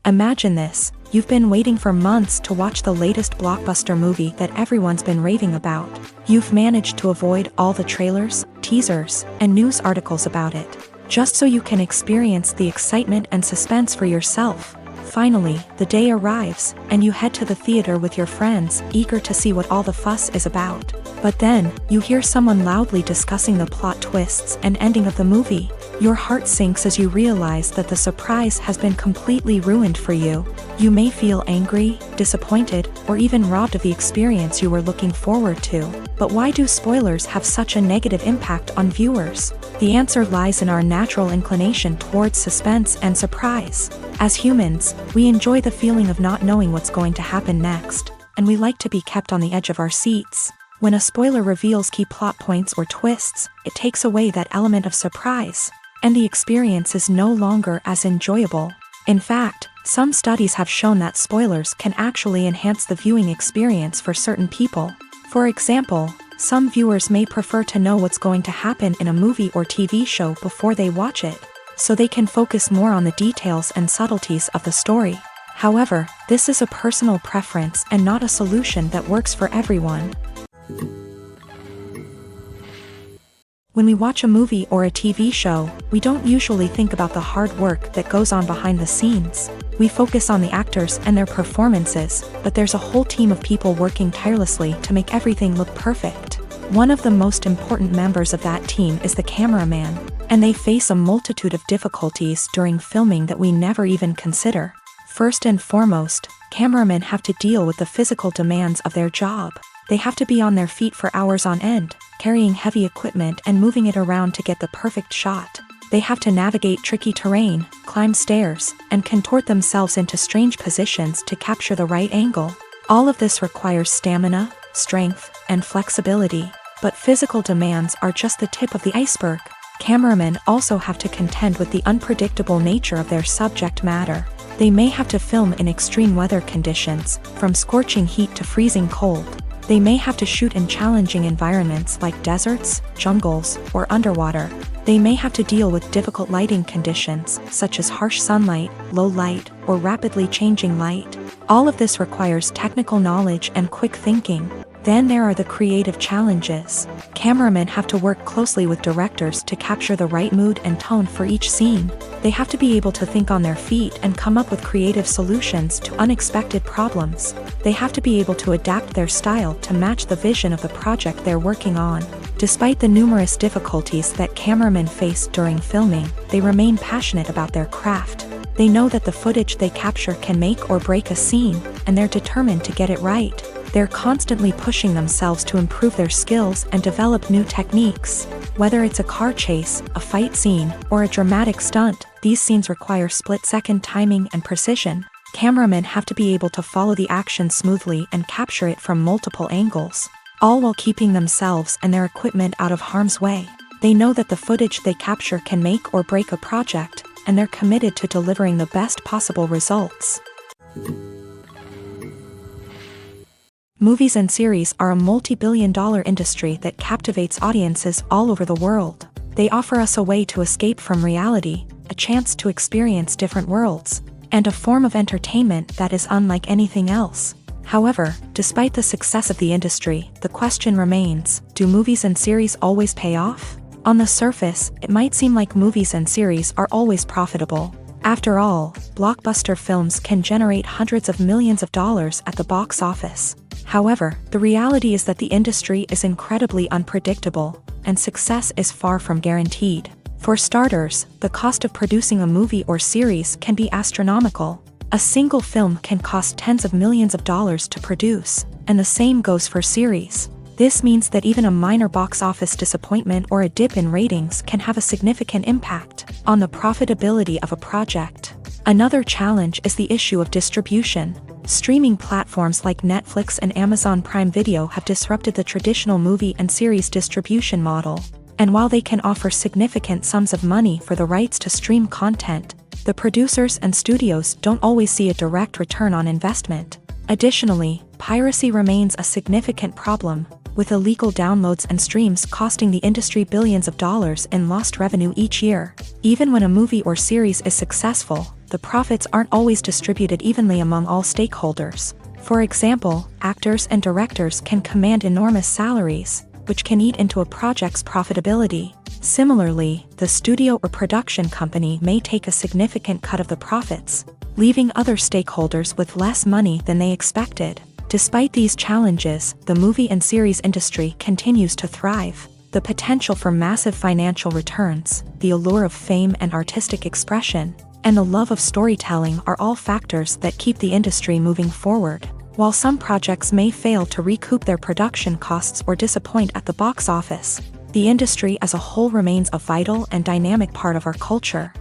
Imagine this: you've been waiting for months to watch the latest blockbuster movie that everyone's been raving about. You've managed to avoid all the trailers, teasers, and news articles about it, just so you can experience the excitement and suspense for yourself. Finally, the day arrives, and you head to the theater with your friends, eager to see what all the fuss is about. But then, you hear someone loudly discussing the plot twists and ending of the movie. Your heart sinks as you realize that the surprise has been completely ruined for you. You may feel angry, disappointed, or even robbed of the experience you were looking forward to. But why do spoilers have such a negative impact on viewers? The answer lies in our natural inclination towards suspense and surprise. As humans, we enjoy the feeling of not knowing what's going to happen next, and we like to be kept on the edge of our seats. When a spoiler reveals key plot points or twists, it takes away that element of surprise, and the experience is no longer as enjoyable. In fact, some studies have shown that spoilers can actually enhance the viewing experience for certain people. For example, some viewers may prefer to know what's going to happen in a movie or TV show before they watch it, so they can focus more on the details and subtleties of the story. However, this is a personal preference and not a solution that works for everyone. When we watch a movie or a TV show, we don't usually think about the hard work that goes on behind the scenes. We focus on the actors and their performances, but there's a whole team of people working tirelessly to make everything look perfect. One of the most important members of that team is the cameraman, and they face a multitude of difficulties during filming that we never even consider. First and foremost, cameramen have to deal with the physical demands of their job. They have to be on their feet for hours on end, carrying heavy equipment and moving it around to get the perfect shot. They have to navigate tricky terrain, climb stairs, and contort themselves into strange positions to capture the right angle. All of this requires stamina, strength, and flexibility. But physical demands are just the tip of the iceberg. Cameramen also have to contend with the unpredictable nature of their subject matter. They may have to film in extreme weather conditions, from scorching heat to freezing cold. They may have to shoot in challenging environments like deserts, jungles, or underwater. They may have to deal with difficult lighting conditions, such as harsh sunlight, low light, or rapidly changing light. All of this requires technical knowledge and quick thinking. Then there are the creative challenges. Cameramen have to work closely with directors to capture the right mood and tone for each scene. They have to be able to think on their feet and come up with creative solutions to unexpected problems. They have to be able to adapt their style to match the vision of the project they're working on. Despite the numerous difficulties that cameramen face during filming, they remain passionate about their craft. They know that the footage they capture can make or break a scene, and they're determined to get it right. They're constantly pushing themselves to improve their skills and develop new techniques. Whether it's a car chase, a fight scene, or a dramatic stunt, these scenes require split-second timing and precision. Cameramen have to be able to follow the action smoothly and capture it from multiple angles, all while keeping themselves and their equipment out of harm's way. They know that the footage they capture can make or break a project, and they're committed to delivering the best possible results. Movies and series are a multi-billion-dollar industry that captivates audiences all over the world. They offer us a way to escape from reality, a chance to experience different worlds, and a form of entertainment that is unlike anything else. However, despite the success of the industry, the question remains, do movies and series always pay off? On the surface, it might seem like movies and series are always profitable. After all, blockbuster films can generate hundreds of millions of dollars at the box office. However, the reality is that the industry is incredibly unpredictable, and success is far from guaranteed. For starters, the cost of producing a movie or series can be astronomical. A single film can cost tens of millions of dollars to produce, and the same goes for series. This means that even a minor box office disappointment or a dip in ratings can have a significant impact on the profitability of a project. Another challenge is the issue of distribution. Streaming platforms like Netflix and Amazon Prime Video have disrupted the traditional movie and series distribution model. And while they can offer significant sums of money for the rights to stream content, the producers and studios don't always see a direct return on investment. Additionally, piracy remains a significant problem, with illegal downloads and streams costing the industry billions of dollars in lost revenue each year. Even when a movie or series is successful, the profits aren't always distributed evenly among all stakeholders. For example, actors and directors can command enormous salaries, which can eat into a project's profitability. Similarly, the studio or production company may take a significant cut of the profits, leaving other stakeholders with less money than they expected. Despite these challenges, the movie and series industry continues to thrive. The potential for massive financial returns, the allure of fame and artistic expression, and the love of storytelling are all factors that keep the industry moving forward. While some projects may fail to recoup their production costs or disappoint at the box office, the industry as a whole remains a vital and dynamic part of our culture.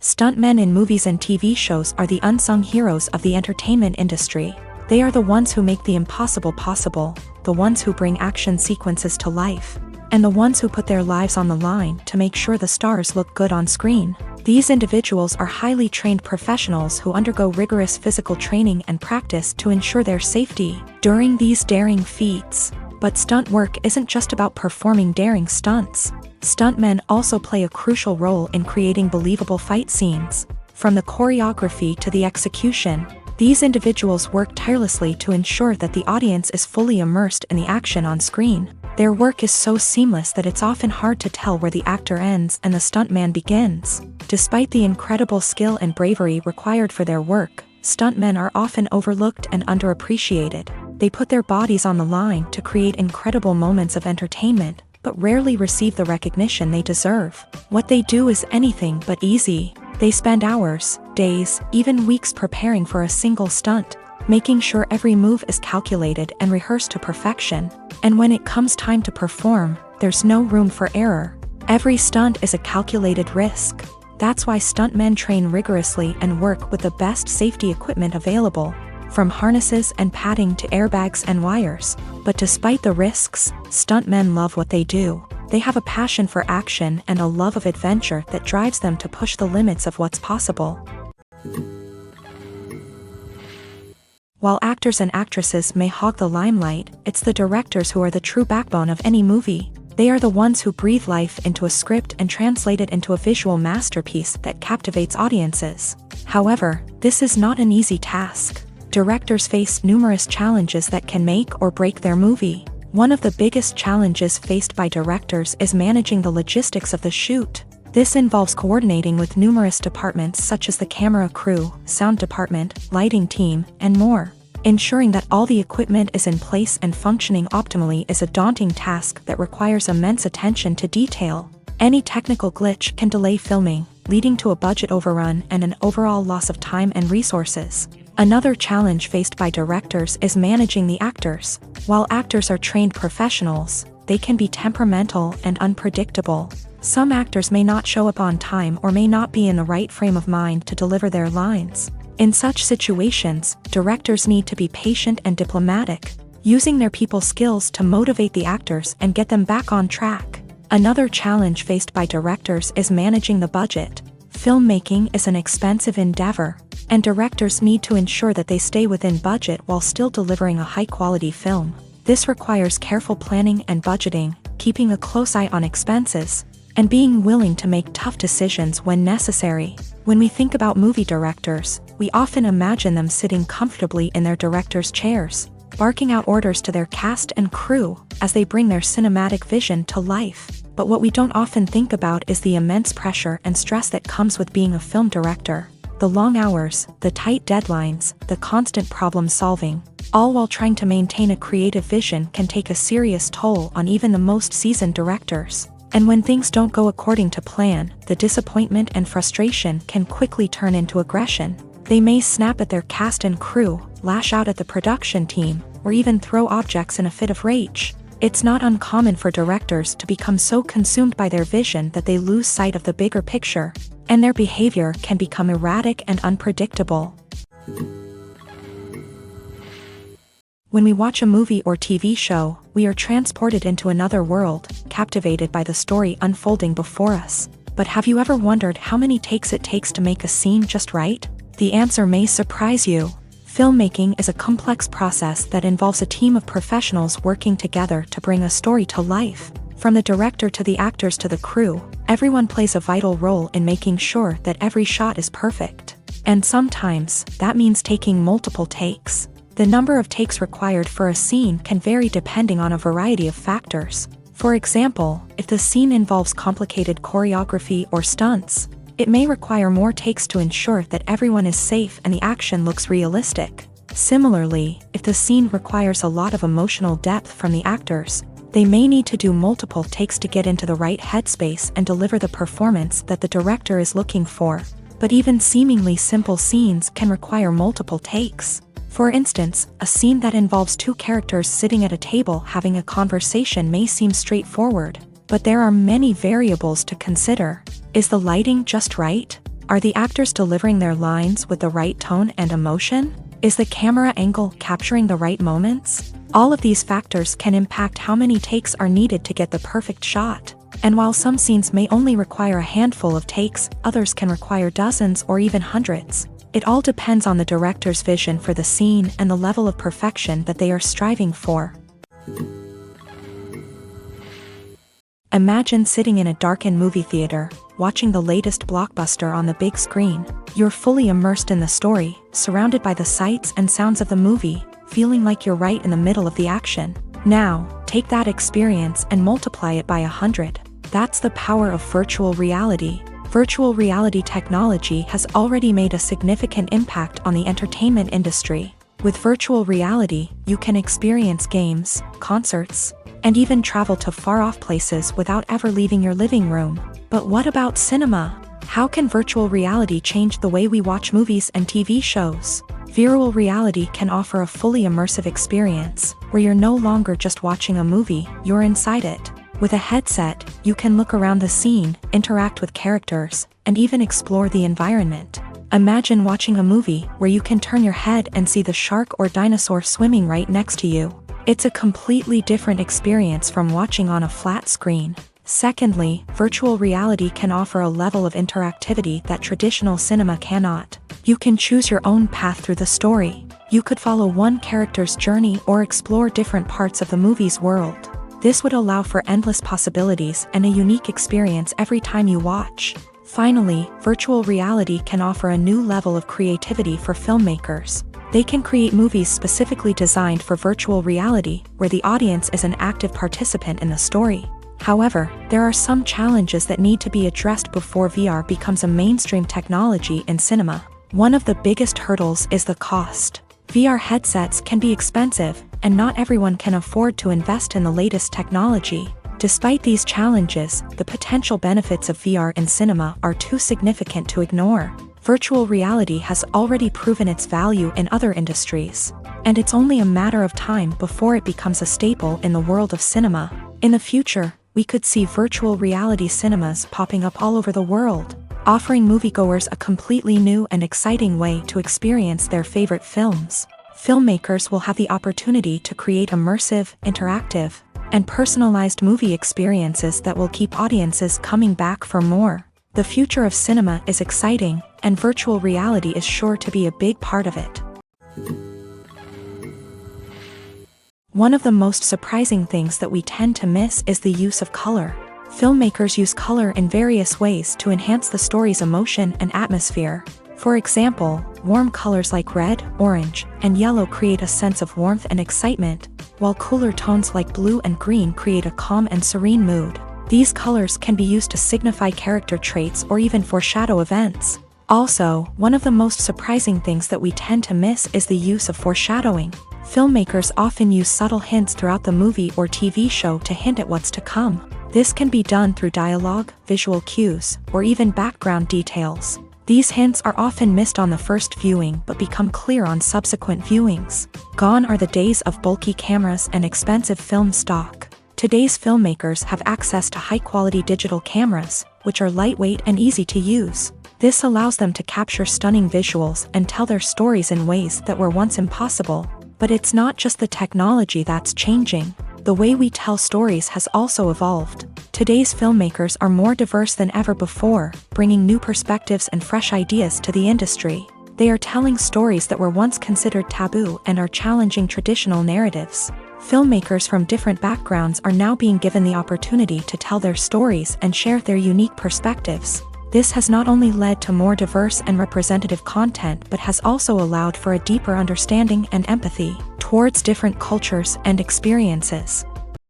Stuntmen in movies and TV shows are the unsung heroes of the entertainment industry. They are the ones who make the impossible possible, the ones who bring action sequences to life, and the ones who put their lives on the line to make sure the stars look good on screen. These individuals are highly trained professionals who undergo rigorous physical training and practice to ensure their safety during these daring feats. But stunt work isn't just about performing daring stunts. Stuntmen also play a crucial role in creating believable fight scenes. From the choreography to the execution, these individuals work tirelessly to ensure that the audience is fully immersed in the action on screen. Their work is so seamless that it's often hard to tell where the actor ends and the stuntman begins. Despite the incredible skill and bravery required for their work, stuntmen are often overlooked and underappreciated. They put their bodies on the line to create incredible moments of entertainment, but rarely receive the recognition they deserve. What they do is anything but easy. They spend hours, days, even weeks preparing for a single stunt, making sure every move is calculated and rehearsed to perfection. And when it comes time to perform, there's no room for error. Every stunt is a calculated risk. That's why stuntmen train rigorously and work with the best safety equipment available, from harnesses and padding to airbags and wires. But despite the risks, stuntmen love what they do. They have a passion for action and a love of adventure that drives them to push the limits of what's possible. While actors and actresses may hog the limelight, it's the directors who are the true backbone of any movie. They are the ones who breathe life into a script and translate it into a visual masterpiece that captivates audiences. However, this is not an easy task. Directors face numerous challenges that can make or break their movie. One of the biggest challenges faced by directors is managing the logistics of the shoot. This involves coordinating with numerous departments such as the camera crew, sound department, lighting team, and more. Ensuring that all the equipment is in place and functioning optimally is a daunting task that requires immense attention to detail. Any technical glitch can delay filming, leading to a budget overrun and an overall loss of time and resources. Another challenge faced by directors is managing the actors. While actors are trained professionals, they can be temperamental and unpredictable. Some actors may not show up on time or may not be in the right frame of mind to deliver their lines. In such situations, directors need to be patient and diplomatic, using their people skills to motivate the actors and get them back on track. Another challenge faced by directors is managing the budget. Filmmaking is an expensive endeavor, and directors need to ensure that they stay within budget while still delivering a high-quality film. This requires careful planning and budgeting, keeping a close eye on expenses, and being willing to make tough decisions when necessary. When we think about movie directors, we often imagine them sitting comfortably in their director's chairs, barking out orders to their cast and crew as they bring their cinematic vision to life. But what we don't often think about is the immense pressure and stress that comes with being a film director. The long hours, the tight deadlines, the constant problem solving, all while trying to maintain a creative vision can take a serious toll on even the most seasoned directors. And when things don't go according to plan, the disappointment and frustration can quickly turn into aggression. They may snap at their cast and crew, lash out at the production team, or even throw objects in a fit of rage. It's not uncommon for directors to become so consumed by their vision that they lose sight of the bigger picture, and their behavior can become erratic and unpredictable. When we watch a movie or TV show, we are transported into another world, captivated by the story unfolding before us. But have you ever wondered how many takes it takes to make a scene just right? The answer may surprise you. Filmmaking is a complex process that involves a team of professionals working together to bring a story to life. From the director to the actors to the crew, everyone plays a vital role in making sure that every shot is perfect. And sometimes, that means taking multiple takes. The number of takes required for a scene can vary depending on a variety of factors. For example, if the scene involves complicated choreography or stunts, it may require more takes to ensure that everyone is safe and the action looks realistic. Similarly, if the scene requires a lot of emotional depth from the actors, they may need to do multiple takes to get into the right headspace and deliver the performance that the director is looking for. But even seemingly simple scenes can require multiple takes. For instance, a scene that involves two characters sitting at a table having a conversation may seem straightforward, but there are many variables to consider. Is the lighting just right? Are the actors delivering their lines with the right tone and emotion? Is the camera angle capturing the right moments? All of these factors can impact how many takes are needed to get the perfect shot. And while some scenes may only require a handful of takes, others can require dozens or even hundreds. It all depends on the director's vision for the scene and the level of perfection that they are striving for. Imagine sitting in a darkened movie theater, watching the latest blockbuster on the big screen. You're fully immersed in the story, surrounded by the sights and sounds of the movie, feeling like you're right in the middle of the action. Now, take that experience and multiply it by 100. That's the power of virtual reality. Virtual reality technology has already made a significant impact on the entertainment industry. With virtual reality, you can experience games, concerts, and even travel to far-off places without ever leaving your living room. But what about cinema? How can virtual reality change the way we watch movies and TV shows? Virtual reality can offer a fully immersive experience, where you're no longer just watching a movie, you're inside it. With a headset, you can look around the scene, interact with characters, and even explore the environment. Imagine watching a movie where you can turn your head and see the shark or dinosaur swimming right next to you. It's a completely different experience from watching on a flat screen. Secondly, virtual reality can offer a level of interactivity that traditional cinema cannot. You can choose your own path through the story. You could follow one character's journey or explore different parts of the movie's world. This would allow for endless possibilities and a unique experience every time you watch. Finally, virtual reality can offer a new level of creativity for filmmakers. They can create movies specifically designed for virtual reality, where the audience is an active participant in the story. However, there are some challenges that need to be addressed before VR becomes a mainstream technology in cinema. One of the biggest hurdles is the cost. VR headsets can be expensive, and not everyone can afford to invest in the latest technology. Despite these challenges, the potential benefits of VR in cinema are too significant to ignore. Virtual reality has already proven its value in other industries, and it's only a matter of time before it becomes a staple in the world of cinema. In the future, we could see virtual reality cinemas popping up all over the world, offering moviegoers a completely new and exciting way to experience their favorite films. Filmmakers will have the opportunity to create immersive, interactive, and personalized movie experiences that will keep audiences coming back for more. The future of cinema is exciting, and virtual reality is sure to be a big part of it. One of the most surprising things that we tend to miss is the use of color. Filmmakers use color in various ways to enhance the story's emotion and atmosphere. For example, warm colors like red, orange, and yellow create a sense of warmth and excitement, while cooler tones like blue and green create a calm and serene mood. These colors can be used to signify character traits or even foreshadow events. Also, one of the most surprising things that we tend to miss is the use of foreshadowing. Filmmakers often use subtle hints throughout the movie or TV show to hint at what's to come. This can be done through dialogue, visual cues, or even background details. These hints are often missed on the first viewing but become clear on subsequent viewings. Gone are the days of bulky cameras and expensive film stock. Today's filmmakers have access to high-quality digital cameras, which are lightweight and easy to use. This allows them to capture stunning visuals and tell their stories in ways that were once impossible. But it's not just the technology that's changing. The way we tell stories has also evolved. Today's filmmakers are more diverse than ever before, bringing new perspectives and fresh ideas to the industry. They are telling stories that were once considered taboo and are challenging traditional narratives. Filmmakers from different backgrounds are now being given the opportunity to tell their stories and share their unique perspectives. This has not only led to more diverse and representative content but has also allowed for a deeper understanding and empathy towards different cultures and experiences.